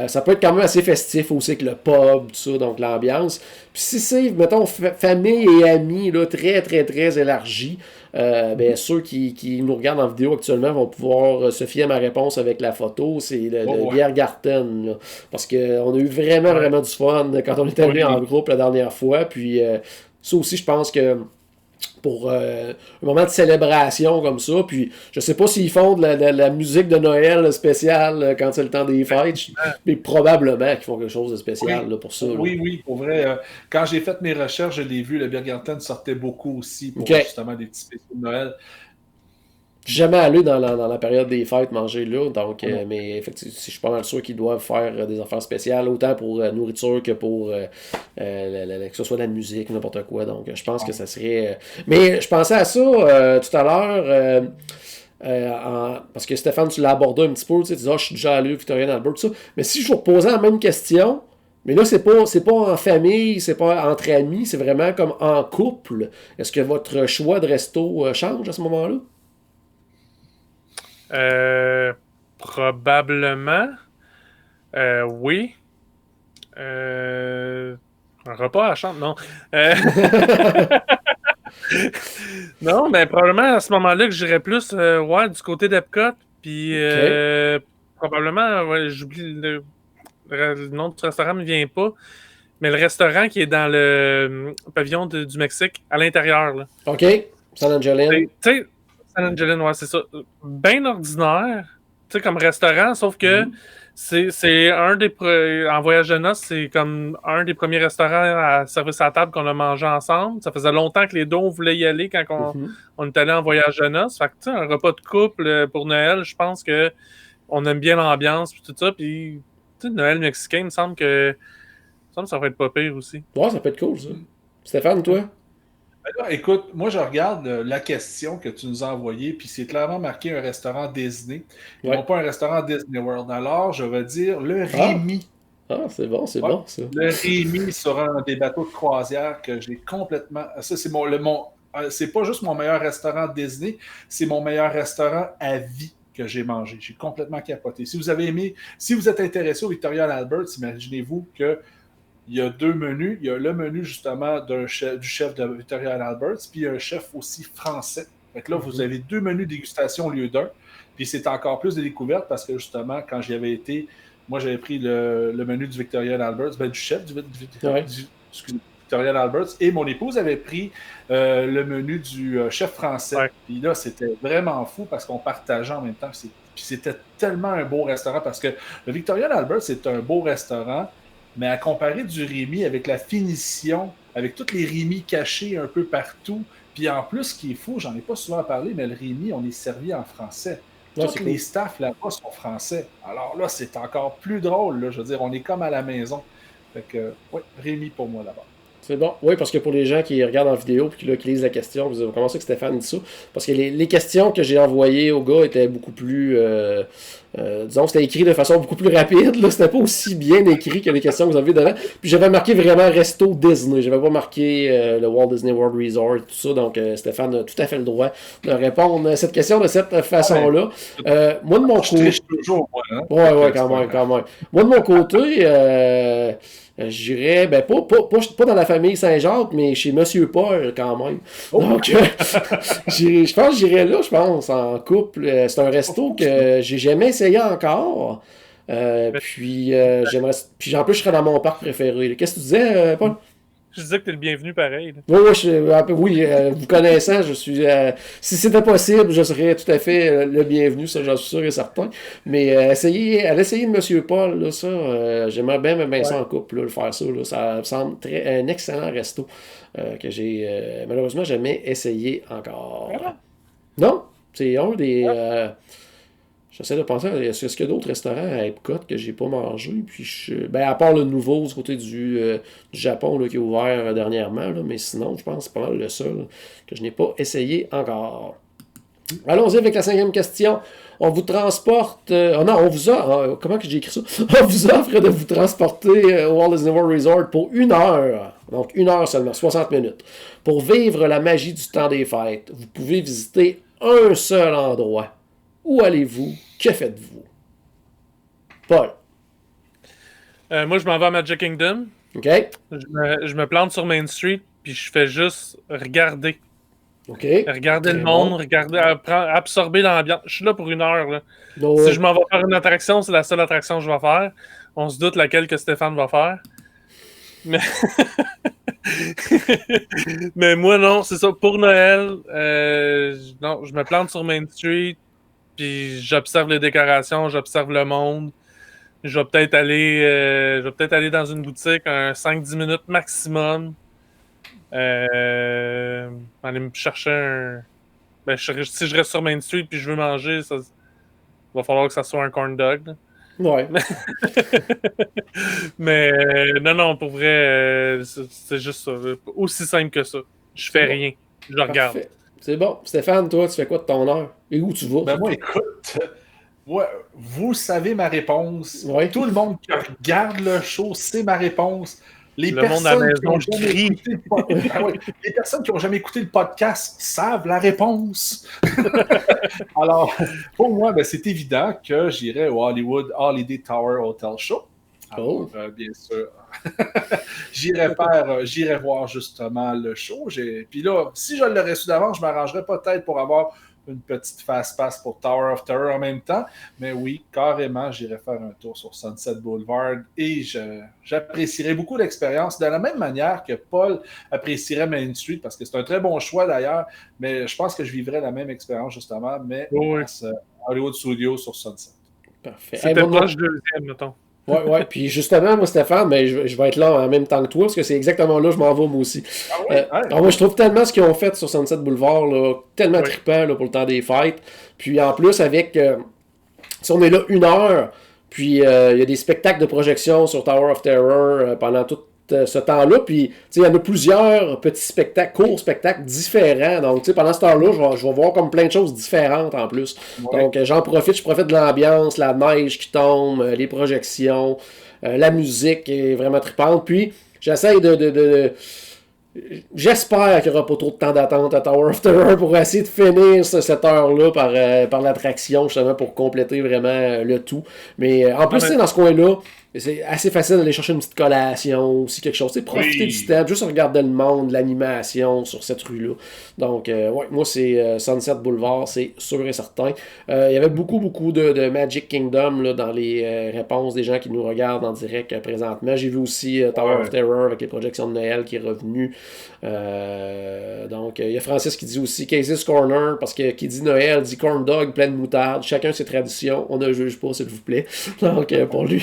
ça peut être quand même assez festif aussi, avec le pub, tout ça, donc l'ambiance. Puis si c'est, mettons, famille et amis, là, très, très, très élargi, ben, ceux qui nous regardent en vidéo actuellement vont pouvoir se fier à ma réponse avec la photo. C'est le Biergarten. Là, parce qu'on a eu vraiment, vraiment du fun quand on est allé en groupe la dernière fois. Puis ça aussi, je pense que pour un moment de célébration comme ça. Puis je sais pas s'ils font de la musique de Noël spéciale quand c'est le temps des fêtes, mais probablement qu'ils font quelque chose de spécial là, pour ça. Là. Oui, pour vrai. Quand j'ai fait mes recherches, je l'ai vu, le Biergarten sortait beaucoup aussi pour justement des petits spéciaux de Noël. Je suis jamais allé dans la période des fêtes manger là, donc mais effectivement, je suis pas mal sûr qu'ils doivent faire des affaires spéciales, autant pour nourriture que pour que ce soit de la musique, n'importe quoi. Donc je pense que ça serait. Mais je pensais à ça tout à l'heure. Parce que Stéphane, tu l'as abordé un petit peu, tu sais, je suis déjà allé au Victorian Albert, tout ça. Mais si je vous reposais la même question, mais là, c'est pas en famille, c'est pas entre amis, c'est vraiment comme en couple. Est-ce que votre choix de resto change à ce moment-là? Probablement. Oui. Un repas à la chambre, non. Non, mais probablement à ce moment-là que j'irais plus du côté d'Epcot. Puis probablement, j'oublie le nom du restaurant ne me vient pas. Mais le restaurant qui est dans le pavillon du Mexique, à l'intérieur. Là. OK. San Angelin. Tu sais, San Angelin, ouais, c'est ça. Bien ordinaire, tu sais, comme restaurant, sauf que c'est un des... En voyage de noces, c'est comme un des premiers restaurants à service à la table qu'on a mangé ensemble. Ça faisait longtemps que les deux, on voulait y aller quand on est allé en voyage de noces. Fait que, tu sais, un repas de couple pour Noël, je pense que on aime bien l'ambiance puis tout ça. Puis, tu sais, Noël mexicain, il me semble que ça va être pas pire aussi. Ouais, ça peut être cool, ça. Stéphane, toi? Alors, écoute, moi je regarde la question que tu nous as envoyée, puis c'est clairement marqué un restaurant Disney, et non pas un restaurant Disney World. Alors, je vais dire le Rémi. Ah, c'est bon, c'est bon, ça. Le Rémi sur un des bateaux de croisière que j'ai complètement... Ça, c'est c'est pas juste mon meilleur restaurant Disney, c'est mon meilleur restaurant à vie que j'ai mangé. J'ai complètement capoté. Si vous êtes intéressé au Victorian Albert, imaginez-vous que il y a deux menus. Il y a le menu, justement, du chef de Victorian Albert, puis il y a un chef aussi français. Fait que là, vous avez deux menus dégustation au lieu d'un. Puis c'est encore plus de découvertes parce que, justement, quand j'y avais été, moi, j'avais pris le menu du Victorian Albert, du chef du Victorian Albert, et mon épouse avait pris le menu du chef français. Ouais. Puis là, c'était vraiment fou parce qu'on partageait en même temps. Puis c'était tellement un beau restaurant parce que le Victorian Albert, c'est un beau restaurant. Mais à comparer du Rémi avec la finition, avec toutes les Rémi cachés un peu partout, puis en plus, ce qui est fou, j'en ai pas souvent parlé, mais le Rémi, on est servi en français. Tous les staffs là-bas sont français. Alors là, c'est encore plus drôle. Là. Je veux dire, on est comme à la maison. Fait que, oui, Rémi pour moi là-bas. C'est bon. Oui, parce que pour les gens qui regardent en vidéo et qui lisent la question, vous avez commencé que Stéphane dit ça. Parce que les questions que j'ai envoyées au gars étaient beaucoup plus. Disons, c'était écrit de façon beaucoup plus rapide. Là. C'était pas aussi bien écrit que les questions que vous avez dedans. Puis j'avais marqué vraiment Resto Disney. J'avais pas marqué le Walt Disney World Resort, tout ça. Donc Stéphane a tout à fait le droit de répondre à cette question de cette façon-là. Moi, de mon côté. Toujours, moi, hein? Ouais, quand même. Moi, de mon côté. J'irais, pas dans la famille Saint-Jacques, mais chez Monsieur Paul, quand même. Donc, je pense que j'irais là, en couple. C'est un resto que j'ai jamais essayé encore. Puis, j'aimerais. Puis, en plus, je serais dans mon parc préféré. Qu'est-ce que tu disais, Paul? Je disais que t'es le bienvenu pareil. Oui, vous connaissant, je suis. Si c'était possible, je serais tout à fait le bienvenu, ça j'en suis sûr et certain. Mais essayer de Monsieur Paul, là, ça, j'aimerais bien ça en couple, là, le faire ça. Là, ça me semble un excellent resto que j'ai malheureusement jamais essayé encore. Non, c'est un des. J'essaie de penser, est-ce qu'il y a d'autres restaurants à Epcot que j'ai pas mangé? Puis à part le nouveau du côté du Japon là, qui est ouvert dernièrement, là, mais sinon, je pense que c'est pas mal le seul que je n'ai pas essayé encore. Allons-y avec la 5e question. On vous transporte... on vous a... comment que j'ai écrit ça? On vous offre de vous transporter au Walt Disney World Resort pour 1 heure. Donc 1 heure seulement, 60 minutes. Pour vivre la magie du temps des fêtes, vous pouvez visiter un seul endroit. Où allez-vous? Que faites-vous? Paul. Moi, je m'en vais à Magic Kingdom. OK. Je me plante sur Main Street, puis je fais juste regarder. OK. Regarder le monde, absorber l'ambiance. Je suis là pour 1 heure. Là. Donc, si je m'en vais faire une attraction, c'est la seule attraction que je vais faire. On se doute laquelle que Stéphane va faire. Mais, mais moi, non, c'est ça. Pour Noël, non, je me plante sur Main Street. Puis j'observe les décorations, j'observe le monde. Je vais peut-être aller dans une boutique 5-10 minutes maximum. Aller me chercher un. Si je reste sur Main Street puis je veux manger, il va falloir que ça soit un corn dog. Là. Ouais. Mais non, pour vrai, c'est juste ça. Aussi simple que ça. Je fais rien. Je regarde. Parfait. C'est bon. Stéphane, toi, tu fais quoi de ton heure? Et où tu vas? Moi, écoute, vous savez ma réponse. Ouais. Tout le monde qui regarde le show, c'est ma réponse. Le monde à la maison crie. Les personnes qui n'ont jamais écouté le podcast savent la réponse. Alors, pour moi, c'est évident que j'irai au Hollywood Holiday Tower Hotel Show. Alors, bien sûr. J'irai voir justement le show. Puis là, si je l'aurais su d'avance, je m'arrangerais peut-être pour avoir une petite fast-pass pour Tower of Terror en même temps. Mais oui, carrément, j'irai faire un tour sur Sunset Boulevard et j'apprécierais beaucoup l'expérience de la même manière que Paul apprécierait Main Street parce que c'est un très bon choix d'ailleurs, mais je pense que je vivrais la même expérience justement, mais Hollywood Studios sur Sunset. Parfait. C'était proche deuxième, mettons. Ouais. Puis justement, moi, Stéphane, je vais être là en même temps que toi, parce que c'est exactement là que je m'en vais, moi aussi. Alors, moi, je trouve tellement ce qu'ils ont fait sur Sunset Boulevard, là, tellement trippant là, pour le temps des fêtes. Puis en plus, avec... si on est là 1 heure, puis il y a des spectacles de projection sur Tower of Terror pendant tout ce temps-là. Puis, il y en a plusieurs petits spectacles, courts spectacles différents. Donc, pendant ce temps-là, je vais voir comme plein de choses différentes en plus. Ouais. Donc, je profite de l'ambiance, la neige qui tombe, les projections, la musique est vraiment trippante. Puis, j'essaie j'espère qu'il n'y aura pas trop de temps d'attente à Tower of Terror pour essayer de finir cette heure-là par l'attraction, justement, pour compléter vraiment le tout. Mais en plus, dans ce coin-là, c'est assez facile d'aller chercher une petite collation, aussi quelque chose. Profiter du temps, juste regarder le monde, l'animation sur cette rue-là. Donc, moi, c'est Sunset Boulevard, c'est sûr et certain. Il y avait beaucoup de Magic Kingdom là, dans les réponses des gens qui nous regardent en direct présentement. J'ai vu aussi Tower of Terror avec les projections de Noël qui est revenu. Donc, il y a Francis qui dit aussi Casey's Corner, parce que qui dit Noël dit corn dog plein de moutarde. Chacun ses traditions. On ne juge pas, s'il vous plaît. Donc, pour lui,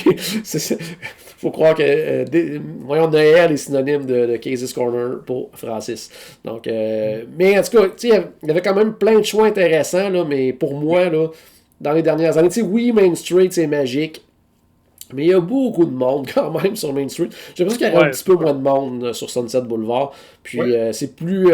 faut croire que voyons, Noël est synonyme de Casey's Corner pour Francis. Donc, mais en tout cas, il y avait quand même plein de choix intéressants, là, mais pour moi, là, dans les dernières années, oui, Main Street, c'est magique. Mais il y a beaucoup de monde quand même sur Main Street. J'ai l'impression qu'il y a un petit peu moins de monde sur Sunset Boulevard. Puis c'est plus...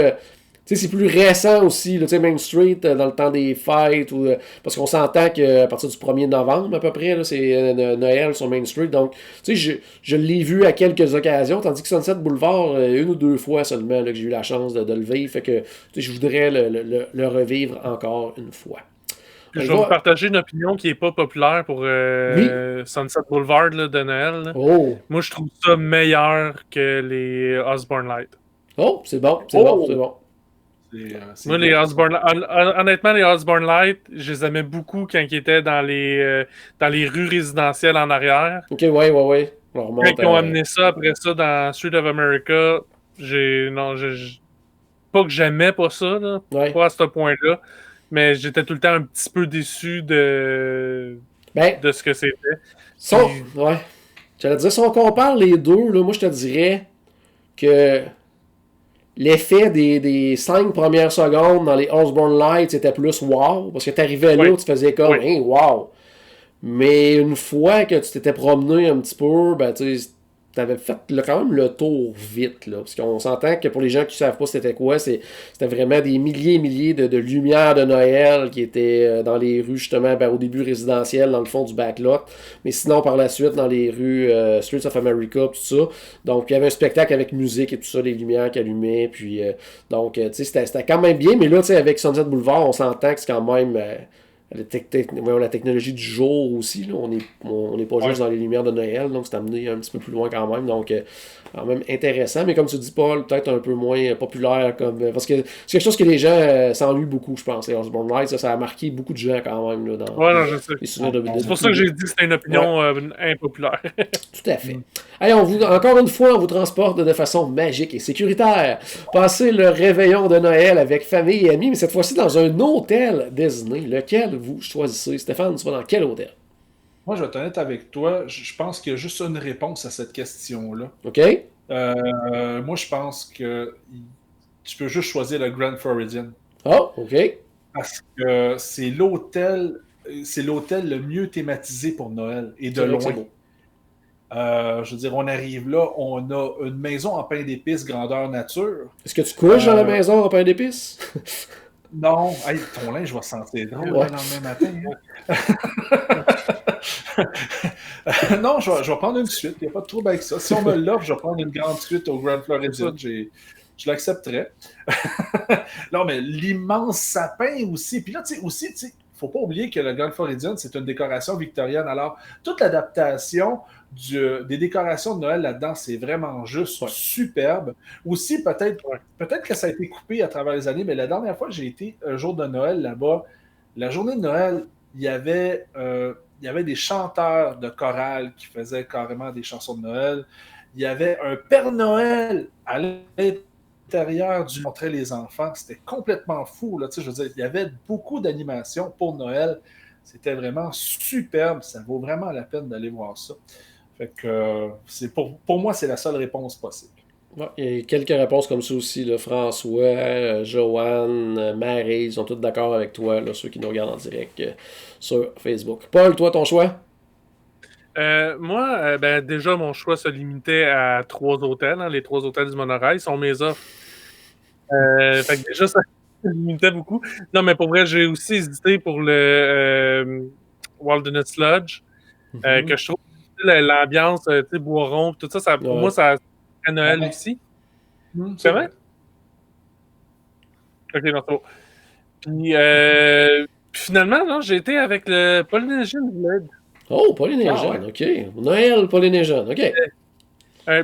c'est plus récent aussi, là, Main Street, dans le temps des fêtes, parce qu'on s'entend qu'à partir du 1er novembre, à peu près, là, c'est Noël sur Main Street. Donc, je l'ai vu à quelques occasions, tandis que Sunset Boulevard, une ou deux fois seulement là, que j'ai eu la chance de le vivre. Fait que je voudrais le revivre encore une fois. Je vais vous partager une opinion qui n'est pas populaire pour Sunset Boulevard là, de Noël. Là. Oh. Moi, je trouve ça meilleur que les Osborne Light. Oh, c'est bon, c'est bon. Moi, les Osborne, honnêtement, les Osborne Light, je les aimais beaucoup quand ils étaient dans les rues résidentielles en arrière. Ok, ouais. Quand ils ont amené ça après ça dans Street of America, pas que j'aimais pas ça, là, pas à ce point-là, mais j'étais tout le temps un petit peu déçu de ce que c'était. Ouais. J'allais dire, si on compare les deux, là, moi je te dirais que l'effet des 5 premières secondes dans les Osborne Lights c'était plus wow, parce que t'arrivais là, tu faisais comme hey, wow. Mais une fois que tu t'étais promené un petit peu, ben tu t'avais fait quand même le tour vite, là, parce qu'on s'entend que pour les gens qui ne savent pas c'était quoi, c'était vraiment des milliers et milliers de lumières de Noël qui étaient dans les rues, justement, au début résidentielles, dans le fond du backlot, mais sinon par la suite dans les rues Streets of America, tout ça. Donc il y avait un spectacle avec musique et tout ça, les lumières qui allumaient, puis donc c'était quand même bien, mais là, avec Sunset Boulevard, on s'entend que c'est quand même... la technologie du jour aussi, là. On n'est pas juste dans les lumières de Noël, donc c'est amené un petit peu plus loin quand même, donc quand même intéressant, mais comme tu dis, Paul, peut-être un peu moins populaire, parce que c'est quelque chose que les gens s'ennuient beaucoup, je pense, les Osborne Lights, ça a marqué beaucoup de gens quand même là, dans je sais. les souvenirs de c'est pour ça que j'ai dit que c'était une opinion impopulaire. Tout à fait. Allez, encore une fois, on vous transporte de façon magique et sécuritaire. Passez le réveillon de Noël avec famille et amis, mais cette fois-ci dans un hôtel Disney. Lequel vous choisissez? Stéphane, tu vas dans quel hôtel? Moi, je vais être honnête avec toi. Je pense qu'il y a juste une réponse à cette question-là. OK. Moi, je pense que tu peux juste choisir le Grand Floridian. Oh, OK. Parce que c'est l'hôtel le mieux thématisé pour Noël, et de loin. Je veux dire, on arrive là, on a une maison en pain d'épices grandeur nature. Est-ce que tu couches dans la maison en pain d'épices? Non, hey, ton linge va sentir drôle le lendemain matin. Hein? Non, je vais prendre une suite, il n'y a pas de trouble avec ça. Si on me l'offre, je vais prendre une grande suite au Grand Floridian, je l'accepterais. Non, mais l'immense sapin aussi. Puis là, tu sais, aussi, il ne faut pas oublier que le Grand Floridian, c'est une décoration victorienne. Alors, toute l'adaptation des décorations de Noël là-dedans, c'est vraiment juste superbe. Aussi, peut-être que ça a été coupé à travers les années, mais la dernière fois que j'ai été un jour de Noël là-bas, la journée de Noël, il y avait des chanteurs de chorale qui faisaient carrément des chansons de Noël. Il y avait un Père Noël à l'intérieur du montrer les enfants. C'était complètement fou. Là. Je veux dire, il y avait beaucoup d'animations pour Noël. C'était vraiment superbe. Ça vaut vraiment la peine d'aller voir ça. Fait que pour moi, c'est la seule réponse possible. Ouais, il y a quelques réponses comme ça aussi. Là. François, Joanne, Marie, ils sont tous d'accord avec toi, là, ceux qui nous regardent en direct sur Facebook. Paul, toi, ton choix? Moi, déjà, mon choix se limitait à 3 hôtels. Hein, les 3 hôtels du Monorail sont mes offres. Fait que déjà, ça se limitait beaucoup. Non, mais pour vrai, j'ai aussi hésité pour le Wilderness Lodge, que je trouve l'ambiance, tu sais, Boiron, tout ça, pour moi, ça à Noël aussi. C'est vrai? Ok, non, c'est bon. Puis finalement, non, j'ai été avec le Polynesian Village. Oh, Polynesian, OK. Noël Polynesian, OK.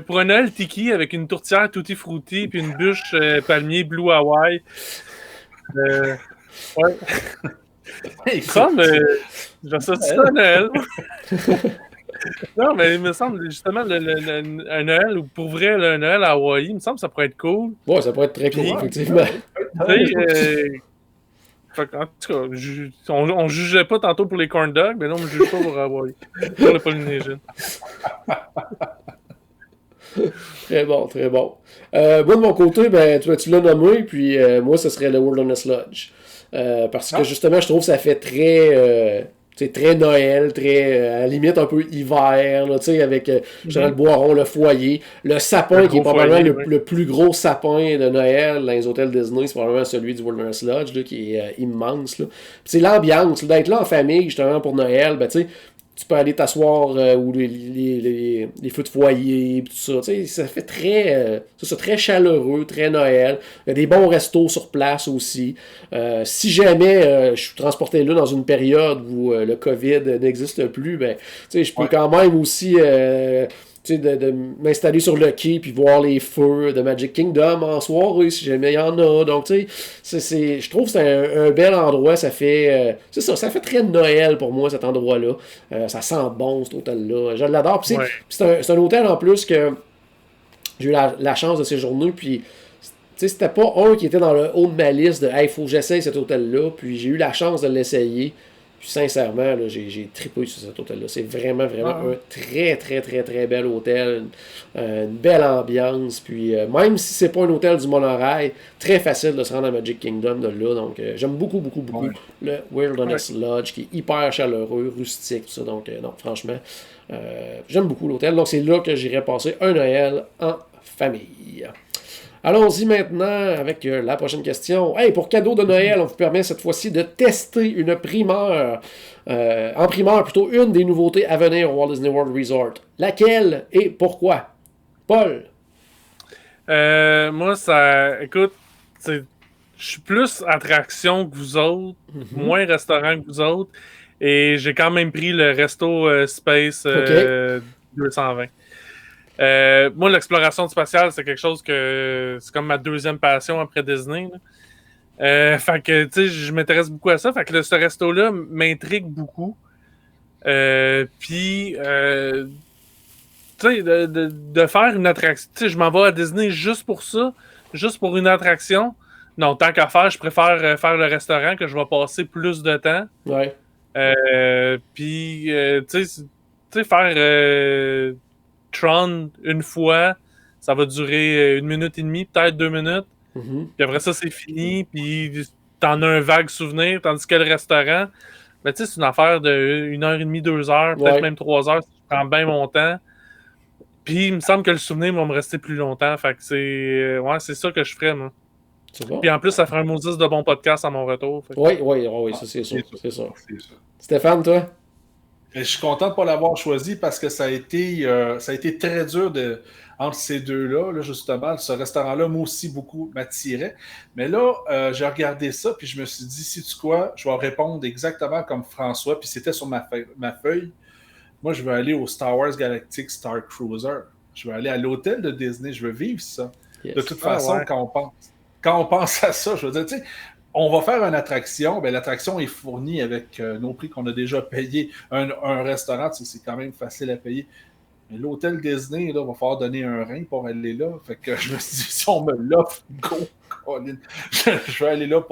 Pour un Noël tiki avec une tourtière tutti frutti puis une bûche palmier Blue Hawaii. Ouais. Comme, j'associe ça à Noël. Non, mais il me semble, justement, un Noël, ou pour vrai, un Noël à Hawaï, il me semble que ça pourrait être cool. Ouais, ça pourrait être très cool, effectivement. En tout cas, on jugeait pas tantôt pour les corn dogs, mais là, on ne juge pas pour Hawaï. Pour le Polynesian. Très bon, très bon. Moi, de mon côté, tu l'as nommé, puis moi, ce serait le Wilderness Lodge. Parce que, justement, je trouve que ça fait très très Noël, très à la limite un peu hiver, là, avec le boiron, le foyer, le sapin qui est probablement le plus gros sapin de Noël dans les hôtels Disney, c'est probablement celui du Wilderness Lodge là, qui est immense. Là. Puis l'ambiance, d'être là en famille justement pour Noël, ben tu sais, tu peux aller t'asseoir où les feux de foyer, tout ça. Ça fait très chaleureux, très Noël. Il y a des bons restos sur place aussi. Si jamais je suis transporté là dans une période où le COVID n'existe plus, ben, je peux quand même aussi de m'installer sur le quai puis voir les feux de Magic Kingdom en soirée si jamais il y en a. Donc, je trouve que c'est un bel endroit. Ça fait ça fait très Noël pour moi, cet endroit-là. Ça sent bon, cet hôtel-là. Je l'adore. Puis c'est un hôtel en plus que j'ai eu la chance de séjourner. Puis, c'était pas un qui était dans le haut de ma liste de « Hey, il faut que j'essaye cet hôtel-là. » Puis, j'ai eu la chance de l'essayer. Puis sincèrement, là, j'ai trippé sur cet hôtel-là. C'est vraiment un très, très, très, très bel hôtel. Une belle ambiance. Puis même si c'est pas un hôtel du monorail, très facile de se rendre à Magic Kingdom de là. Donc j'aime beaucoup le Wilderness Lodge qui est hyper chaleureux, rustique, tout ça. Donc non, franchement, j'aime beaucoup l'hôtel. Donc c'est là que j'irai passer un Noël en famille. Allons-y maintenant avec la prochaine question. Hey, pour cadeau de Noël, on vous permet cette fois-ci de tester une primeur. En primeur, plutôt une des nouveautés à venir au Walt Disney World Resort. Laquelle et pourquoi? Paul? Moi, écoute, je suis plus attraction que vous autres, moins restaurant que vous autres, et j'ai quand même pris le Resto Space 220. Moi, l'exploration spatiale, c'est quelque chose que c'est comme ma deuxième passion après Disney. Fait que, tu sais, je m'intéresse beaucoup à ça. Fait que ce resto-là m'intrigue beaucoup. Puis, tu sais, de faire une attraction. Tu sais, je m'en vais à Disney juste pour ça, juste pour une attraction. Non, tant qu'à faire, je préfère faire le restaurant que je vais passer plus de temps. Ouais. Puis, tu sais, faire Tron une fois, ça va durer 1 minute et demie, peut-être 2 minutes. Puis après ça, c'est fini. Puis t'en as un vague souvenir. Tandis que le restaurant, ben, tu sais, c'est une affaire de 1h30, 2 heures, peut-être même 3 heures, si je prends bien mon temps. Puis il me semble que le souvenir va me rester plus longtemps. Fait que c'est ça que je ferais, moi. C'est bon. Puis en plus, ça ferait un maudit de bon podcast à mon retour. Oui, ça c'est sûr. C'est sûr. Stéphane, toi? Je suis content de ne pas l'avoir choisi parce que ça a été très dur entre ces deux-là, là, justement. Ce restaurant-là, moi aussi, beaucoup m'attirait. Mais là, j'ai regardé ça, puis je me suis dit, sais-tu quoi, je vais répondre exactement comme François, puis c'était sur ma feuille. Moi, je veux aller au Star Wars Galactic Star Cruiser. Je veux aller à l'hôtel de Disney, je veux vivre ça. Yes. De toute façon, quand on pense à ça, je veux dire, tu sais, on va faire une attraction, ben l'attraction est fournie avec nos prix qu'on a déjà payés. Un restaurant, c'est quand même facile à payer. Mais l'hôtel Disney, là, va falloir donner un rein pour aller là. Fait que je me suis dit, si on me l'offre, go, Colin. Je vais aller là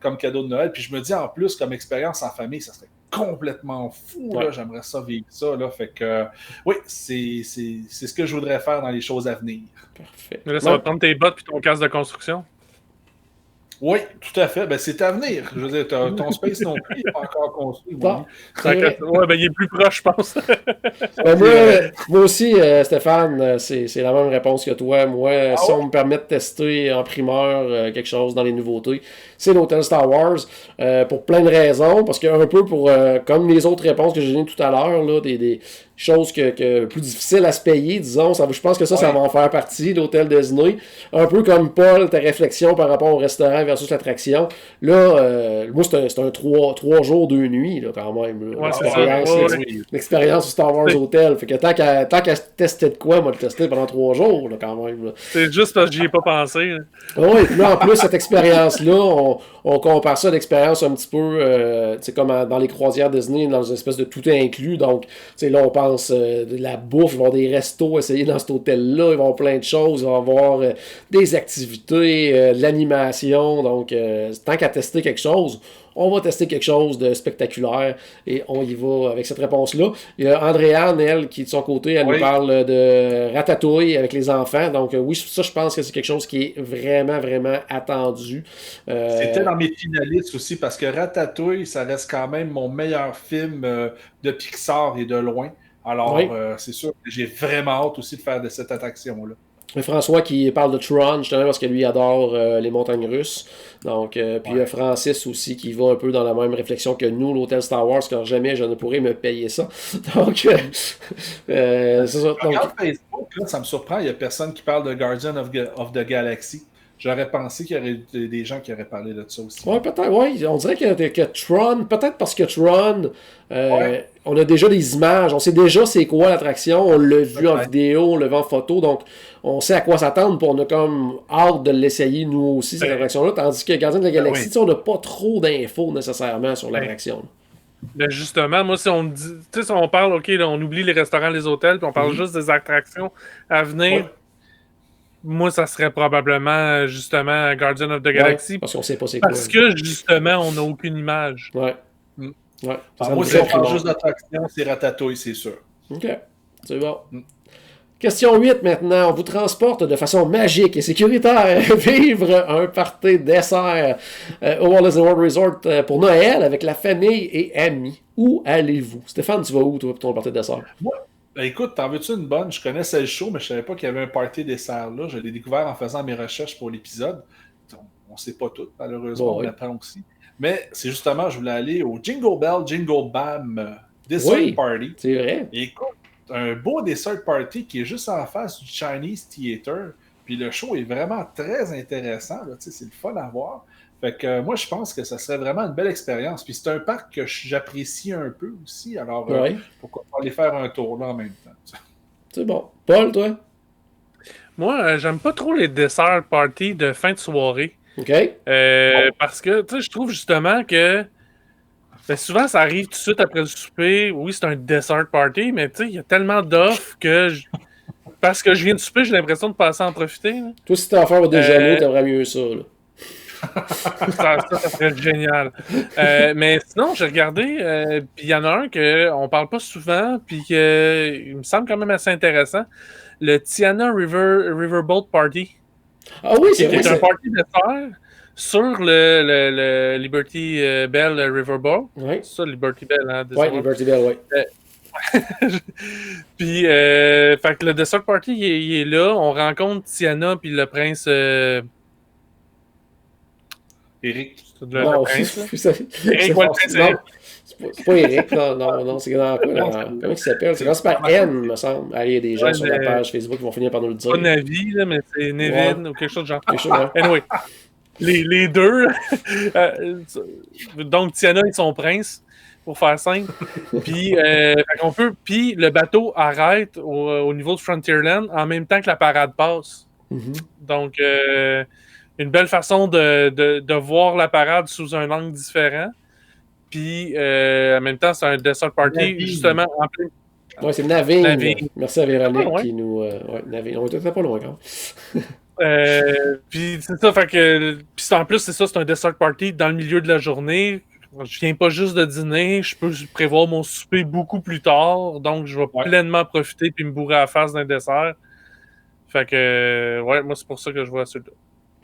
comme cadeau de Noël. Puis je me dis, en plus, comme expérience en famille, ça serait complètement fou. Là. J'aimerais ça vivre ça. Là. Fait que, oui, c'est ce que je voudrais faire dans les choses à venir. Parfait. Là, ça va prendre tes bottes et ton casque de construction. Oui, tout à fait. Ben, c'est à venir. Je veux dire, ton space non plus n'est pas encore construit. Bon, il est plus proche, je pense. Moi aussi, Stéphane, c'est la même réponse que toi. Moi, si on me permet de tester en primeur quelque chose dans les nouveautés, c'est l'hôtel Star Wars pour plein de raisons. Parce que un peu comme les autres réponses que j'ai données tout à l'heure, là, des choses que plus difficiles à se payer, disons. Je pense que ça va en faire partie, l'hôtel Disney. Un peu comme Paul, ta réflexion par rapport au restaurant versus l'attraction. Là, moi, c'est un 3 jours, 2 nuits, là, quand même. Là. L'expérience au Star Wars Hotel. Fait que tant qu'à tester de quoi, moi, le tester pendant 3 jours, là, quand même. Là. C'est juste parce que j'y ai pas pensé. Oui, puis là, en plus, cette expérience-là, on compare ça à l'expérience un petit peu, comme dans les croisières Disney, dans une espèce de tout inclus. Donc, là, on pense de la bouffe, il va y avoir des restos essayer dans cet hôtel-là, il va y avoir plein de choses, il va y avoir des activités, de l'animation. Donc, tant qu'à tester quelque chose, on va tester quelque chose de spectaculaire et on y va avec cette réponse-là. Il y a Andréane, elle, qui de son côté, elle nous parle de Ratatouille avec les enfants. Donc oui, ça, je pense que c'est quelque chose qui est vraiment, vraiment attendu. C'était dans mes finalistes aussi, parce que Ratatouille, ça reste quand même mon meilleur film de Pixar et de loin. Alors, c'est sûr que j'ai vraiment hâte aussi de faire de cette attraction-là. François qui parle de Tron, justement, parce que lui adore les montagnes russes. Donc, puis il y a Francis aussi qui va un peu dans la même réflexion que nous, l'hôtel Star Wars, car jamais je ne pourrais me payer ça. Donc, c'est ça. Donc, regarde Facebook, là, ça me surprend, il n'y a personne qui parle de Guardian of the Galaxy. J'aurais pensé qu'il y aurait des gens qui auraient parlé de ça aussi. Oui, peut-être, oui. On dirait que Tron, peut-être parce que Tron, on a déjà des images, on sait déjà c'est quoi l'attraction, on l'a vu en vidéo, on l'a vu en photo, donc on sait à quoi s'attendre, puis on a comme hâte de l'essayer nous aussi, cette attraction-là, tandis que Gardien de la Galaxie, on n'a pas trop d'infos nécessairement sur l'attraction. Ben justement, moi, si on dit, tu sais, si on parle, OK, là, on oublie les restaurants, les hôtels, puis on parle juste des attractions à venir. Moi, ça serait probablement, justement, Guardian of the Galaxy. Parce qu'on sait pas c'est quoi. Parce que, justement, on n'a aucune image. Ouais. Moi, si on parle juste d'attraction, c'est Ratatouille, c'est sûr. OK. C'est bon. Question 8 maintenant. On vous transporte de façon magique et sécuritaire vivre un party dessert au Walt Disney World Resort pour Noël avec la famille et amis. Où allez-vous? Stéphane, tu vas où, toi, pour ton party dessert? Moi, ben écoute, t'en veux-tu une bonne? Je connaissais le show, mais je savais pas qu'il y avait un party dessert là. Je l'ai découvert en faisant mes recherches pour l'épisode. On ne sait pas tout, malheureusement, on apprend aussi. Mais c'est justement, je voulais aller au Jingle Bell, Jingle Bam Dessert Party. C'est vrai. Et écoute, un beau dessert party qui est juste en face du Chinese Theater. Puis le show est vraiment très intéressant. Là, c'est le fun à voir. Fait que moi, je pense que ça serait vraiment une belle expérience. Puis c'est un parc que j'apprécie un peu aussi. Alors, pourquoi pas aller faire un tour là en même temps? C'est bon. Paul, toi? Moi, j'aime pas trop les desserts parties de fin de soirée. OK. Parce que, tu sais, je trouve justement que souvent, ça arrive tout de suite après le souper. Oui, c'est un dessert party, mais tu sais, il y a tellement d'offres que parce que je viens de souper, j'ai l'impression de passer à en profiter. Là. Toi, si t'as offert au déjeuner, t'aimerais mieux ça, là. ça serait génial. Mais sinon, j'ai regardé, puis il y en a un qu'on parle pas souvent, puis il me semble quand même assez intéressant. Le Tiana Riverboat Party. Ah oui, c'est vrai. C'est un party dessert sur le Liberty Bell Riverboat. Oui. C'est ça, Liberty Bell, hein? Oui, Liberty Bell, oui. Puis, fait que le dessert party, il est là. On rencontre Tiana puis le prince... Eric. Non, Eric, ouais, c'est pas Eric, non, c'est dans quoi? Comment il s'appelle? C'est commencé par N, me semble. Il y a des gens sur la page Facebook qui vont finir par nous le dire. Pas Navi, là, mais c'est Nevin ou quelque chose de genre. Anyway, les deux. Donc, Tiana et son prince, pour faire simple. Puis, puis le bateau arrête au niveau de Frontierland en même temps que la parade passe. Donc, une belle façon de voir la parade sous un angle différent. Puis, en même temps, c'est un dessert party, Navine. Justement, en plein. Oui, c'est Navine. Merci à Véronique qui nous. Navine. On était pas loin quand puis, c'est ça, fait que. Puis, en plus, c'est un dessert party dans le milieu de la journée. Je viens pas juste de dîner, je peux prévoir mon souper beaucoup plus tard. Donc, je vais pleinement profiter puis me bourrer à la face d'un dessert. Fait que, moi, c'est pour ça que je vois celui-là.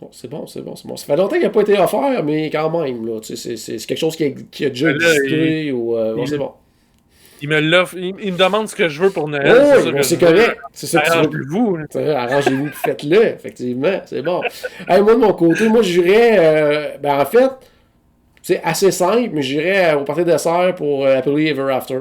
Bon, c'est bon. Ça fait longtemps qu'il n'a pas été offert, mais quand même, là, c'est quelque chose qui a déjà existé. C'est bon. Il me demande ce que je veux pour Noël. C'est correct. C'est ça que tu veux. Vous. Arrangez-vous, faites-le, effectivement. C'est bon. Moi, de mon côté, j'irais. En fait, c'est assez simple, mais j'irais au party dessert pour Happily Ever After.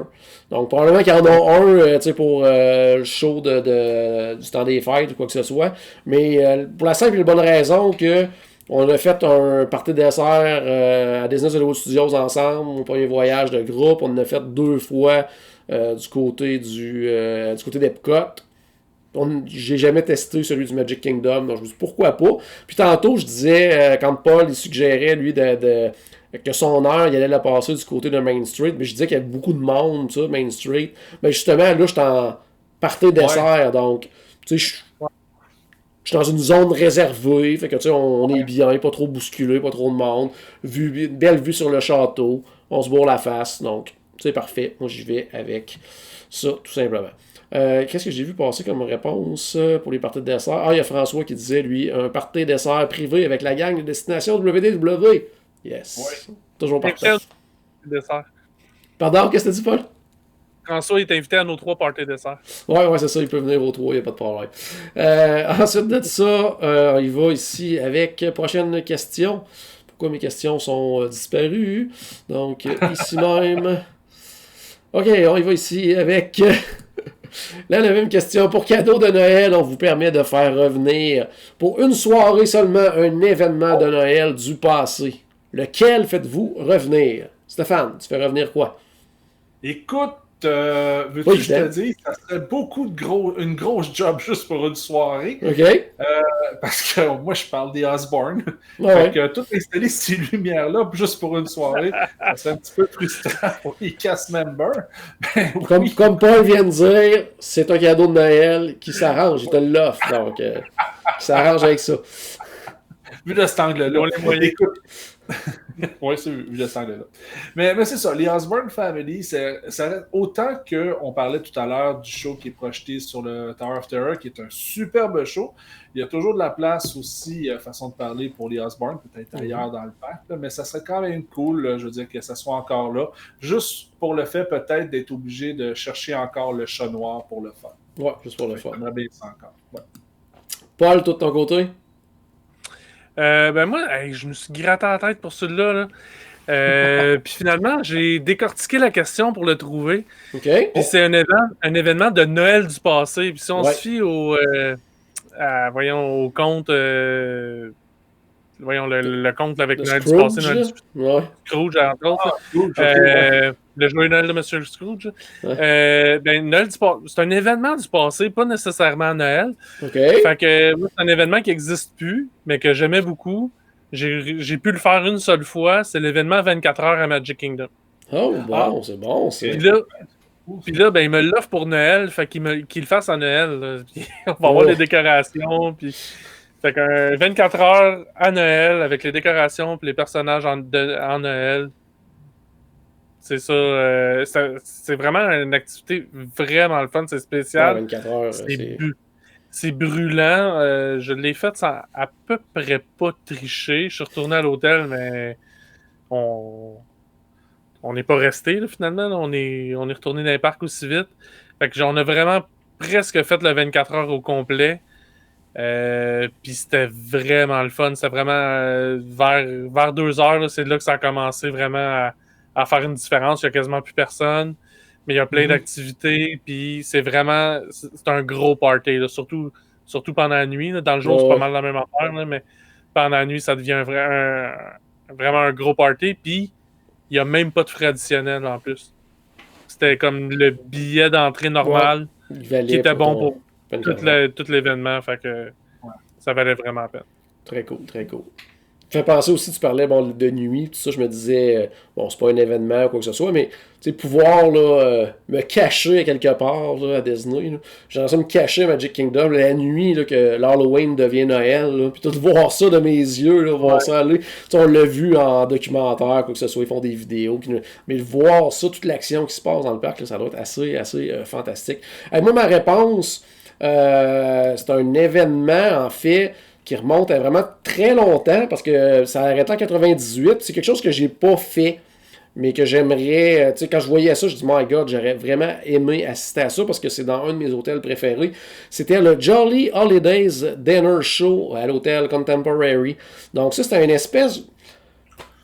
Donc, probablement qu'il y en a un pour le show du temps des fêtes ou quoi que ce soit. Mais pour la simple et bonne raison que on a fait un party dessert à Disney Hollywood Studios ensemble, au premier voyage de groupe. On en a fait 2 fois du côté d'Epcot. J'ai jamais testé celui du Magic Kingdom, donc je me dis pourquoi pas. Puis tantôt, je disais, quand Paul il suggérait, lui, que son heure, il allait la passer du côté de Main Street, mais je disais qu'il y avait beaucoup de monde, ça, Main Street. Mais justement, là, je suis en party dessert, donc, tu sais, je suis dans une zone réservée, fait que tu sais, on est bien, pas trop bousculé, pas trop de monde, belle vue sur le château, on se bourre la face, donc c'est parfait. Moi, j'y vais avec ça, tout simplement. Qu'est-ce que j'ai vu passer comme réponse pour les parties de dessert? Ah, il y a François qui disait, lui, un party dessert privé avec la gang de Destination WDW. Yes. Ouais. Toujours parfait. Dessert. Pardon, qu'est-ce que tu dis, Paul? François est invité à nos 3 parties dessert. Ouais, c'est ça, il peut venir aux 3, il n'y a pas de problème. Ensuite de ça, il va ici avec prochaine question. Pourquoi mes questions sont disparues? Donc, ici même. OK, on y va ici avec la 9e question. Pour cadeau de Noël, on vous permet de faire revenir pour une soirée seulement un événement de Noël du passé. Lequel faites-vous revenir? Stéphane, tu fais revenir quoi? Écoute, veux-tu que je te dise, ça serait une grosse job juste pour une soirée. OK. Parce que moi, je parle des Osborne. Ouais. Fait que tout installer ces lumières-là juste pour une soirée, ça serait un petit peu frustrant pour les cast members. Comme Paul vient de dire, c'est un cadeau de Noël qui s'arrange. Il te l'offre. Donc, qui s'arrange avec ça. Vu de cet angle-là. On les moyens. Écoute. Oui, c'est vu de cet angle-là. Mais c'est ça, les Osborne Family, ça reste autant qu'on parlait tout à l'heure du show qui est projeté sur le Tower of Terror, qui est un superbe show. Il y a toujours de la place aussi, façon de parler, pour les Osborne, peut-être ailleurs dans le parc, là, mais ça serait quand même cool, là, je veux dire, que ça soit encore là, juste pour le fait peut-être d'être obligé de chercher encore le chat noir pour le faire. Ouais, juste pour le faire. J'aimerais bien ça encore. Ouais. Paul, tout de ton côté? Ben moi, je me suis gratté la tête pour celui-là. Là. Puis finalement, j'ai décortiqué la question pour le trouver. OK. Puis c'est un événement de Noël du passé. Puis si on se fie au conte, le conte avec le Noël Scrooge, du passé, Noël du ouais. Scrooge, entre autres. Le joyeux Noël de Monsieur Scrooge. Ouais. Noël c'est un événement du passé, pas nécessairement Noël. OK. Fait que moi, c'est un événement qui n'existe plus, mais que j'aimais beaucoup. J'ai pu le faire une seule fois. C'est l'événement 24 heures à Magic Kingdom. Oh, bon, c'est bon. Puis là, il me l'offre pour Noël. Fait qu'il le fasse à Noël. Là. Puis on va avoir les décorations. Puis... Fait qu'un 24 heures à Noël avec les décorations et les personnages en Noël. C'est ça. C'est vraiment une activité vraiment le fun. C'est spécial. 24 heures, c'est brûlant. Je l'ai fait sans à peu près pas tricher. Je suis retourné à l'hôtel, mais on n'est pas resté là, finalement. Là. On est retourné dans les parcs aussi vite. Fait que on a vraiment presque fait le 24 heures au complet. Puis c'était vraiment le fun. C'était vraiment vers 2 heures, là, c'est là que ça a commencé vraiment à faire une différence. Il n'y a quasiment plus personne, mais il y a plein d'activités. Puis c'est un gros party, là, surtout pendant la nuit. Là. Dans le jour, c'est pas mal la même affaire, là, mais pendant la nuit, ça devient vraiment un gros party. Puis il n'y a même pas de frais additionnels en plus. C'était comme le billet d'entrée normal qui était bon pour tout l'événement, fait que ça valait vraiment la peine. Très cool, très cool. Ça fait penser aussi, tu parlais de nuit, tout ça, je me disais, c'est pas un événement ou quoi que ce soit, mais pouvoir là, me cacher quelque part là, à Disney, j'aimerais ça me cacher à Magic Kingdom la nuit, là, que l'Halloween devient Noël, puis tout voir ça de mes yeux, là, voir ça aller. On l'a vu en documentaire, quoi que ce soit, ils font des vidéos, mais voir ça, toute l'action qui se passe dans le parc, là, ça doit être assez fantastique. Moi, ma réponse, c'est un événement, en fait, qui remonte à vraiment très longtemps, parce que ça a arrêté en 98. C'est quelque chose que j'ai pas fait, mais que j'aimerais... quand je voyais ça, je dis, my God, j'aurais vraiment aimé assister à ça, parce que c'est dans un de mes hôtels préférés. C'était le Jolly Holidays Dinner Show à l'hôtel Contemporary. Donc ça, c'était une espèce...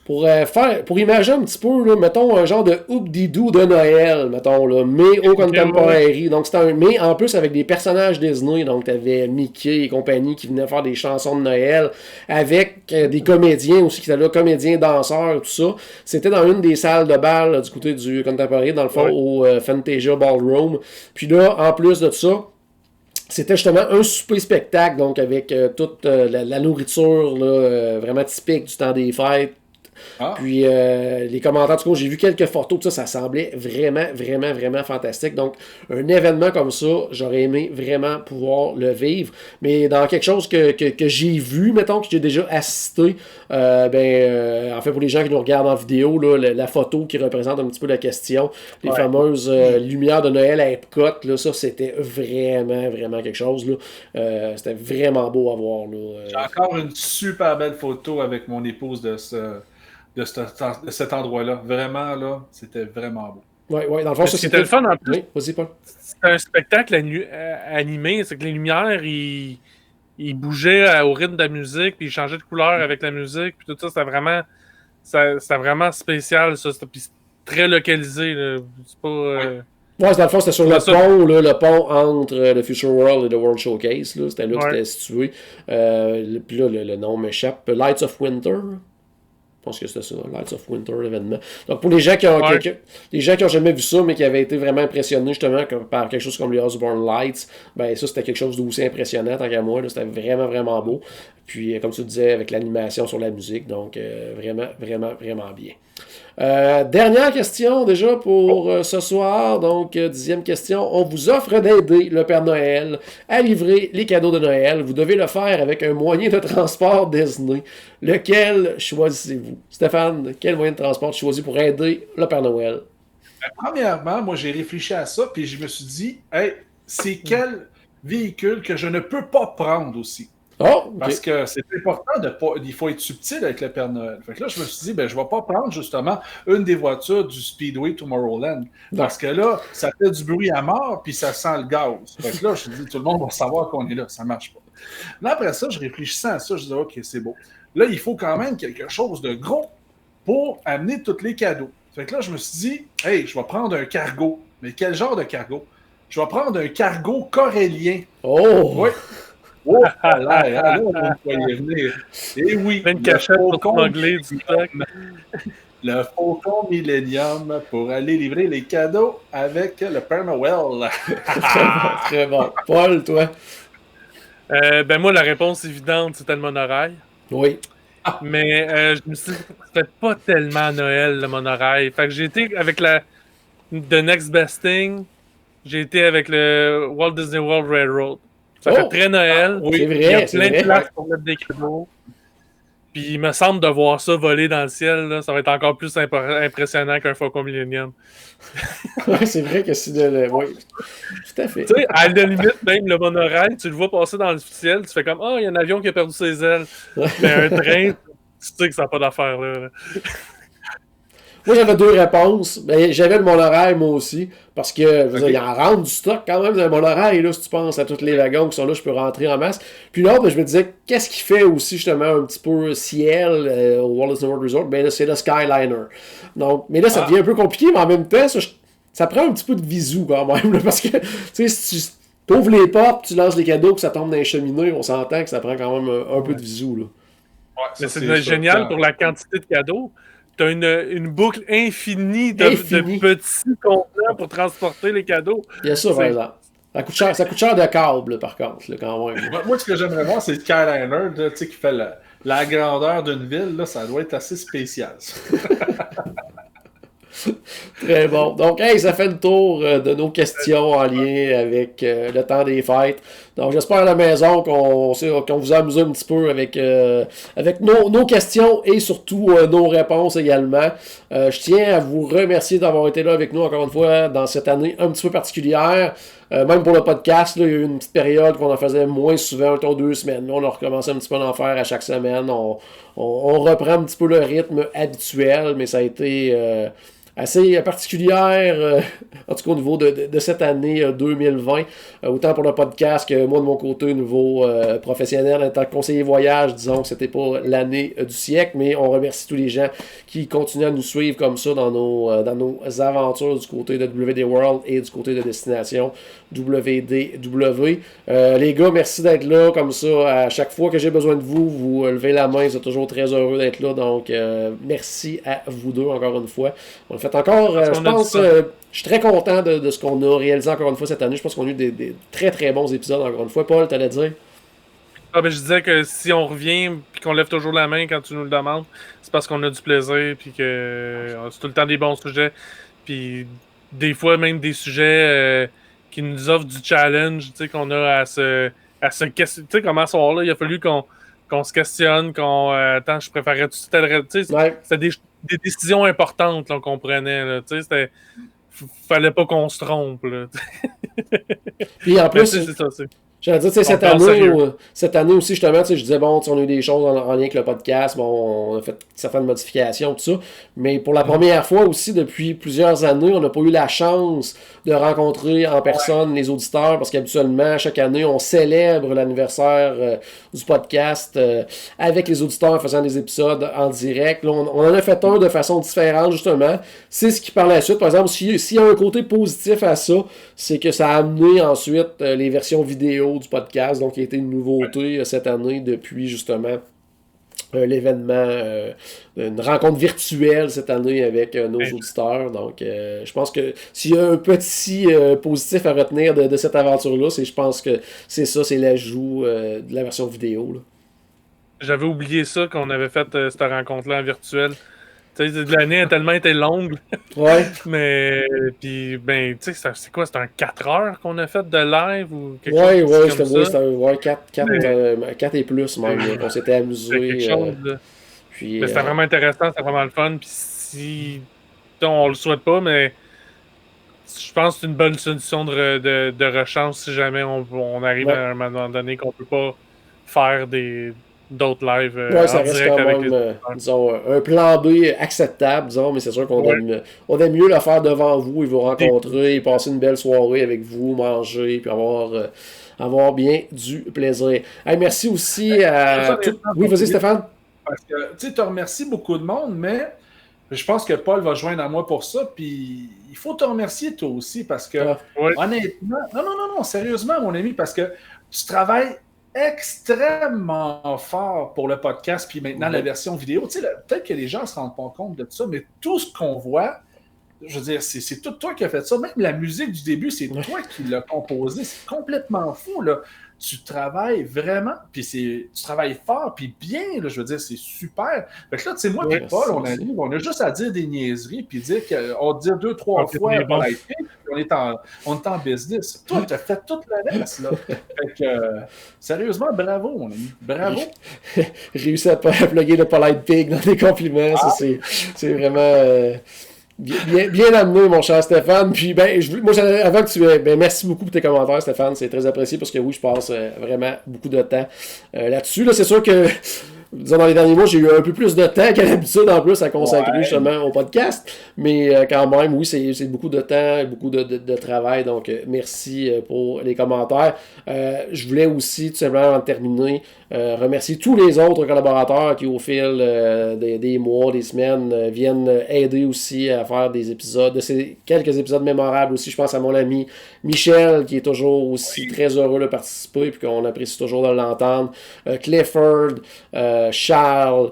Pour imaginer un petit peu, là, mettons, un genre de hoop-dee-doo de Noël, mettons, là, mais au Contemporary. Donc, c'était mais en plus avec des personnages Disney. Donc, t'avais Mickey et compagnie qui venaient faire des chansons de Noël avec des comédiens aussi qui étaient là, comédiens, danseurs, tout ça. C'était dans une des salles de bal là, du côté du Contemporary, dans le fond, au Fantasia Ballroom. Puis là, en plus de ça, c'était justement un souper spectacle, donc avec toute la nourriture là, vraiment typique du temps des fêtes. Ah. Puis les commentaires, du coup, j'ai vu quelques photos, ça semblait vraiment, vraiment, vraiment fantastique. Donc, un événement comme ça, j'aurais aimé vraiment pouvoir le vivre. Mais dans quelque chose que j'ai vu, mettons, que j'ai déjà assisté, en fait, pour les gens qui nous regardent en vidéo, là, la photo qui représente un petit peu la question, les fameuses lumières de Noël à Epcot, là, ça, c'était vraiment, vraiment quelque chose. Là. C'était vraiment beau à voir. Là. J'ai encore une super belle photo avec mon épouse de cet endroit-là. Vraiment, là, c'était vraiment beau. Oui, dans le fond, ça, c'était le fun en plus. Oui, vas-y, Paul. C'était un spectacle animé, c'est que les lumières, ils bougeaient au rythme de la musique, puis ils changeaient de couleur avec la musique, puis tout ça, c'était vraiment spécial, ça. Puis très localisé, là. C'est pas... Ouais, dans le fond, c'était sur le pont, là, le pont entre le Future World et le World Showcase. Là. C'était là que c'était situé. Puis là, le nom m'échappe. Lights of Winter. Je pense que c'était ça, Lights of Winter, l'événement. Donc, pour les gens qui ont jamais vu ça, mais qui avaient été vraiment impressionnés justement par quelque chose comme les Osborne Lights, ben ça, c'était quelque chose d'aussi impressionnant, tant qu'à moi. Là, c'était vraiment, vraiment beau. Puis, comme tu disais, avec l'animation sur la musique. Donc, vraiment, vraiment, vraiment bien. Dernière question déjà pour ce soir. Donc, 10e question. On vous offre d'aider le Père Noël à livrer les cadeaux de Noël. Vous devez le faire avec un moyen de transport Disney. Lequel choisissez-vous? Stéphane, quel moyen de transport tu choisis pour aider le Père Noël? Premièrement, moi, j'ai réfléchi à ça, puis je me suis dit, hey, c'est quel véhicule que je ne peux pas prendre aussi? Oh, okay. Parce que c'est important il faut être subtil avec le Père Noël. Fait que là, je me suis dit, je ne vais pas prendre justement une des voitures du Speedway Tomorrowland. Parce que là, ça fait du bruit à mort, puis ça sent le gaz. Fait que là, je me suis dit, tout le monde va savoir qu'on est là. Ça ne marche pas. Là, après ça, je réfléchissais à ça. Je disais, OK, c'est beau. Là, il faut quand même quelque chose de gros pour amener tous les cadeaux. Fait que là, je me suis dit, hey, je vais prendre un cargo. Mais quel genre de cargo? Je vais prendre un cargo corellien. Oh! Oui. Oh, là, on va y venir. Et oui, une cachette pour anglais du stock. Le Faucon Millennium pour aller livrer les cadeaux avec le Père Noël. Très bon. Paul, toi? Moi, la réponse évidente, c'était le monorail. Oui. Mais je me suis dit, c'était pas tellement Noël, le monorail. Fait que j'ai été avec The Next Best Thing. J'ai été avec le Walt Disney World Railroad. Ça fait très Noël. Oui, c'est vrai. Il y a plein de places pour mettre des cadeaux. Puis il me semble de voir ça voler dans le ciel, là, ça va être encore plus impressionnant qu'un Faucon Millennium. C'est vrai que c'est de... Oui, tout à fait. Tu sais, à la limite, même le monorail, tu le vois passer dans le ciel, tu fais comme « Ah, il y a un avion qui a perdu ses ailes. » Mais un train, tu sais que ça n'a pas d'affaire là. Moi, j'avais deux réponses. Ben, j'avais le monorail, moi aussi. Parce que, il en rentre du stock quand même dans le monorail, là, si tu penses à tous les wagons qui sont là, je peux rentrer en masse. Puis là, je me disais, qu'est-ce qui fait aussi, justement, un petit peu ciel au Walt Disney World Resort? Ben là, c'est le Skyliner. Donc, mais là, ça devient un peu compliqué, mais en même temps, ça prend un petit peu de visu quand même. Là, parce que, tu sais, si tu ouvres les portes, tu lances les cadeaux, que ça tombe dans les cheminées, on s'entend que ça prend quand même un peu de visu, là. Ouais, mais c'est génial pour la quantité de cadeaux. Tu as une boucle infinie de petits contenants pour transporter les cadeaux. Bien sûr, par exemple. Ça coûte cher de câble, par contre, là, quand même. Moi, ce que j'aimerais voir, c'est le Skyliner, tu sais, qui fait la grandeur d'une ville. Là, ça doit être assez spécial. Très bon. Donc, hey, ça fait le tour de nos questions en lien avec le temps des fêtes. Donc, j'espère à la maison qu'on vous a amusé un petit peu avec nos questions et surtout nos réponses également. Je tiens à vous remercier d'avoir été là avec nous encore une fois dans cette année un petit peu particulière. Même pour le podcast, là, il y a eu une petite période qu'on en faisait moins souvent, un tour 2 semaines. Là, on a recommencé un petit peu d'en faire à chaque semaine. On reprend un petit peu le rythme habituel, mais ça a été assez particulière, en tout cas au niveau de cette année 2020, autant pour le podcast que moi de mon côté au niveau professionnel en tant que conseiller voyage, disons que c'était pas l'année du siècle, mais on remercie tous les gens qui continuent à nous suivre comme ça dans nos aventures du côté de WD World et du côté de destination WDW. Les gars, merci d'être là comme ça. À chaque fois que j'ai besoin de vous, vous levez la main, c'est toujours très heureux d'être là, donc merci à vous deux encore une fois. On le fait encore, je pense, je suis très content de ce qu'on a réalisé encore une fois cette année. Je pense qu'on a eu des très très bons épisodes encore une fois. Paul, t'allais dire? Ah, ben, je disais que si on revient puis qu'on lève toujours la main quand tu nous le demandes, c'est parce qu'on a du plaisir puis que c'est tout le temps des bons sujets. Puis des fois, même des sujets qui nous offrent du challenge, tu sais, qu'on a à se questionner. Tu sais, comment ce soir-là, il a fallu qu'on se questionne, attends, je préférais tout tel. Tu sais, Ouais. c'était des décisions importantes là, qu'on prenait. Là, tu sais, fallait pas qu'on se trompe. Là. Puis en Mais tu sais, plus, c'est ça. j'allais dire, tu sais, On parle sérieux. cette année aussi, justement, tu sais, je disais, bon, tu sais, on a eu des choses en lien avec le podcast, bon, on a fait certaines modifications, tout ça, mais pour la première fois aussi, depuis plusieurs années, on n'a pas eu la chance de rencontrer en personne les auditeurs, parce qu'habituellement, chaque année, on célèbre l'anniversaire du podcast avec les auditeurs en faisant des épisodes en direct. Là, on en a fait un de façon différente, justement. C'est ce qui, par la suite, par exemple, s'il y a un côté positif à ça, c'est que ça a amené ensuite les versions vidéo du podcast, donc qui a été une nouveauté cette année depuis justement l'événement, une rencontre virtuelle cette année avec nos auditeurs. Donc je pense que s'il y a un petit positif à retenir de cette aventure-là, je pense que c'est ça, c'est l'ajout de la version vidéo. Là. J'avais oublié ça qu'on avait fait cette rencontre-là en virtuel. Tu sais, l'année a tellement été longue. Ouais. Mais, puis, ben, tu sais, c'est quoi? C'était un 4 heures qu'on a fait de live ou quelque Ouais, chose comme ça? c'était 4 et plus même. On s'était amusé. Quelque chose, là. Puis, Mais c'était vraiment intéressant, c'était vraiment le fun. Puis si, on le souhaite pas, mais je pense que c'est une bonne solution de rechange si jamais on arrive à un moment donné qu'on peut pas faire d'autres lives ouais, ça en reste direct quand avec même, les disons, un plan B acceptable, disons, mais c'est sûr qu'on aime mieux le faire devant vous et vous rencontrer, et passer une belle soirée avec vous, manger, puis avoir bien du plaisir. Hey, merci aussi à... Oui, vas-y Stéphane. Parce que, tu sais, tu remercies beaucoup de monde, mais je pense que Paul va joindre à moi pour ça, puis il faut te remercier toi aussi, parce que, honnêtement, non, sérieusement, mon ami, parce que tu travailles extrêmement fort pour le podcast, puis maintenant la version vidéo. Tu sais, peut-être que les gens ne se rendent pas compte de ça, mais tout ce qu'on voit, je veux dire, c'est tout toi qui as fait ça. Même la musique du début, c'est toi qui l'as composée. C'est complètement fou, là. Tu travailles vraiment, puis tu travailles fort, puis bien, là, je veux dire, c'est super. Fait que là, tu sais, moi et Paul, on a juste à dire des niaiseries, puis dire qu'on dit 2-3 fois Paul a été, puis on est en business. Toi, tu as fait tout le reste, là. Fait que, sérieusement, bravo, mon ami. Bravo. Réussi à plugger le Polite Pig dans les compliments, ça, c'est vraiment... Bien amené, mon cher Stéphane. Puis, avant que tu merci beaucoup pour tes commentaires, Stéphane. C'est très apprécié parce que oui, je passe vraiment beaucoup de temps là-dessus. Là, c'est sûr que, disons, dans les derniers mois, j'ai eu un peu plus de temps qu'à l'habitude en plus à consacrer justement au podcast. Mais quand même, oui, c'est beaucoup de temps, beaucoup de travail. Donc, merci pour les commentaires. Je voulais aussi, tout simplement, avant de terminer, remercier tous les autres collaborateurs qui, au fil des mois, des semaines, viennent aider aussi à faire des épisodes, de ces quelques épisodes mémorables aussi. Je pense à mon ami Michel, qui est toujours aussi très heureux de participer, puis qu'on apprécie toujours de l'entendre. Clifford, Charles,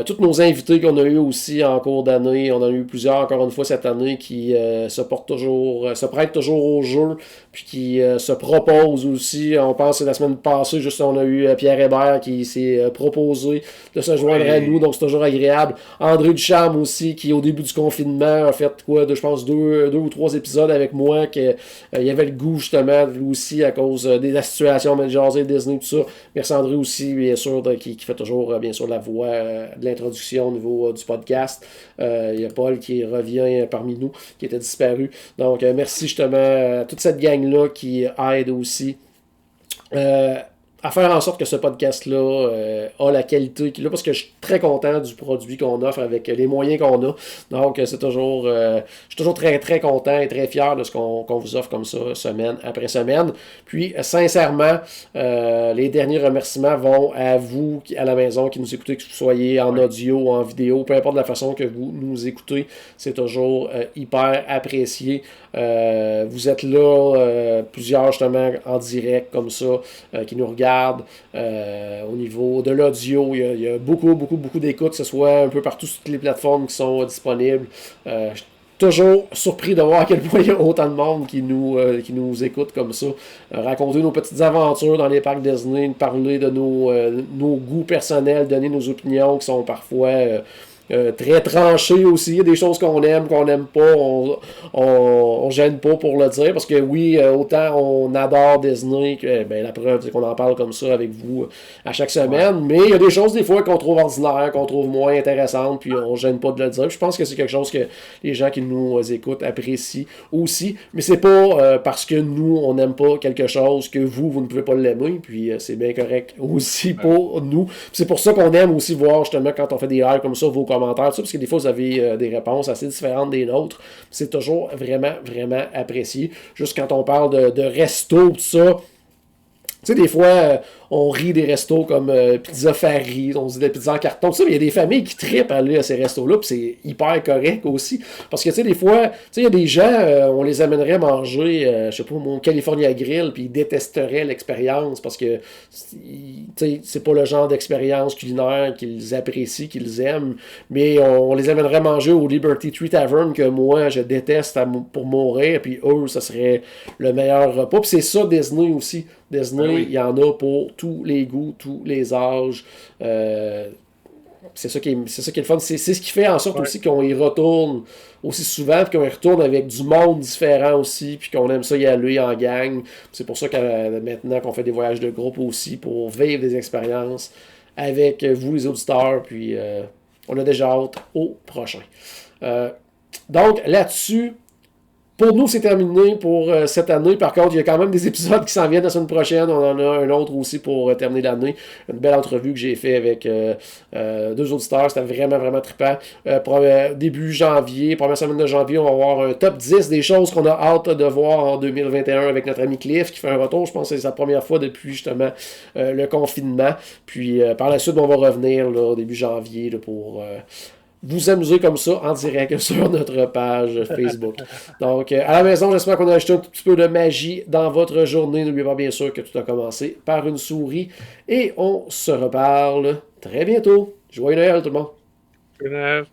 tous nos invités qu'on a eu aussi en cours d'année. On en a eu plusieurs, encore une fois, cette année, qui se prêtent toujours au jeu, puis qui se proposent aussi. On pense que la semaine passée, juste on a eu Pierre Hébert qui s'est proposé de se joindre à nous, donc c'est toujours agréable. André Ducharme aussi, qui au début du confinement a fait je pense 2 ou 3 épisodes avec moi, qu'il y avait le goût justement, lui aussi, à cause de la situation avec Jaser, Disney, tout ça. Merci André aussi, bien sûr, qui fait toujours, bien sûr, la voix de l'introduction au niveau du podcast. Il y a Paul qui revient parmi nous, qui était disparu. Donc, merci justement à toute cette gang-là qui aide aussi à faire en sorte que ce podcast-là a la qualité qu'il a, parce que je suis très content du produit qu'on offre avec les moyens qu'on a. Donc, c'est toujours, je suis toujours très, très content et très fier de ce qu'on vous offre comme ça, semaine après semaine. Puis, sincèrement, les derniers remerciements vont à vous, à la maison, qui nous écoutez, que vous soyez en audio ou en vidéo, peu importe la façon que vous nous écoutez, c'est toujours hyper apprécié. Vous êtes là, plusieurs justement en direct comme ça, qui nous regardent. Au niveau de l'audio, il y a beaucoup d'écoutes, que ce soit un peu partout sur toutes les plateformes qui sont disponibles. toujours surpris de voir à quel point il y a autant de monde qui nous écoute comme ça. Raconter nos petites aventures dans les parcs Disney, parler de nos goûts personnels, donner nos opinions qui sont parfois très tranchées aussi. Il y a des choses qu'on n'aime pas. On gêne pas pour le dire parce que oui, autant on adore Disney que la preuve c'est qu'on en parle comme ça avec vous à chaque semaine. Mais il y a des choses des fois qu'on trouve ordinaires, qu'on trouve moins intéressantes, puis on gêne pas de le dire. Puis je pense que c'est quelque chose que les gens qui nous écoutent apprécient aussi. Mais c'est pas parce que nous on n'aime pas quelque chose que vous ne pouvez pas l'aimer. Puis c'est bien correct aussi pour nous. Puis c'est pour ça qu'on aime aussi voir justement quand on fait des lives comme ça vos commentaires, parce que des fois vous avez des réponses assez différentes des nôtres. C'est toujours vraiment, vraiment apprécié. Juste quand on parle de resto, tout ça, tu sais, des fois, on rit des restos comme Pizza Fari, on dit des pizzas en carton, tout ça, mais il y a des familles qui trippent à aller à ces restos-là, puis c'est hyper correct aussi. Parce que, tu sais, des fois, tu sais, il y a des gens, on les amènerait manger, je sais pas, mon California Grill, puis ils détesteraient l'expérience, parce que, tu sais, c'est pas le genre d'expérience culinaire qu'ils apprécient, qu'ils aiment, mais on les amènerait manger au Liberty Tree Tavern, que moi, je déteste pour mourir, puis eux, ça serait le meilleur repas. Puis c'est ça, Disney aussi. Disney, il y en a pour tous les goûts, tous les âges. C'est ça qui est le fun. C'est ce qui fait en sorte aussi qu'on y retourne aussi souvent, puis qu'on y retourne avec du monde différent aussi, puis qu'on aime ça y aller en gang. C'est pour ça que maintenant qu'on fait des voyages de groupe aussi, pour vivre des expériences avec vous les auditeurs, puis on a déjà hâte au prochain. Donc là-dessus, pour nous, c'est terminé pour cette année. Par contre, il y a quand même des épisodes qui s'en viennent la semaine prochaine. On en a un autre aussi pour terminer l'année. Une belle entrevue que j'ai fait avec deux auditeurs. C'était vraiment, vraiment trippant. Début janvier, première semaine de janvier, on va avoir un top 10 des choses qu'on a hâte de voir en 2021 avec notre ami Cliff qui fait un retour. Je pense que c'est sa première fois depuis justement le confinement. Puis par la suite, on va revenir là, début janvier là, pour... vous amuser comme ça en direct sur notre page Facebook. Donc, à la maison, j'espère qu'on a ajouté un tout petit peu de magie dans votre journée. N'oubliez pas bien sûr que tout a commencé par une souris. Et on se reparle très bientôt. Joyeux Noël tout le monde! Joyeux Noël.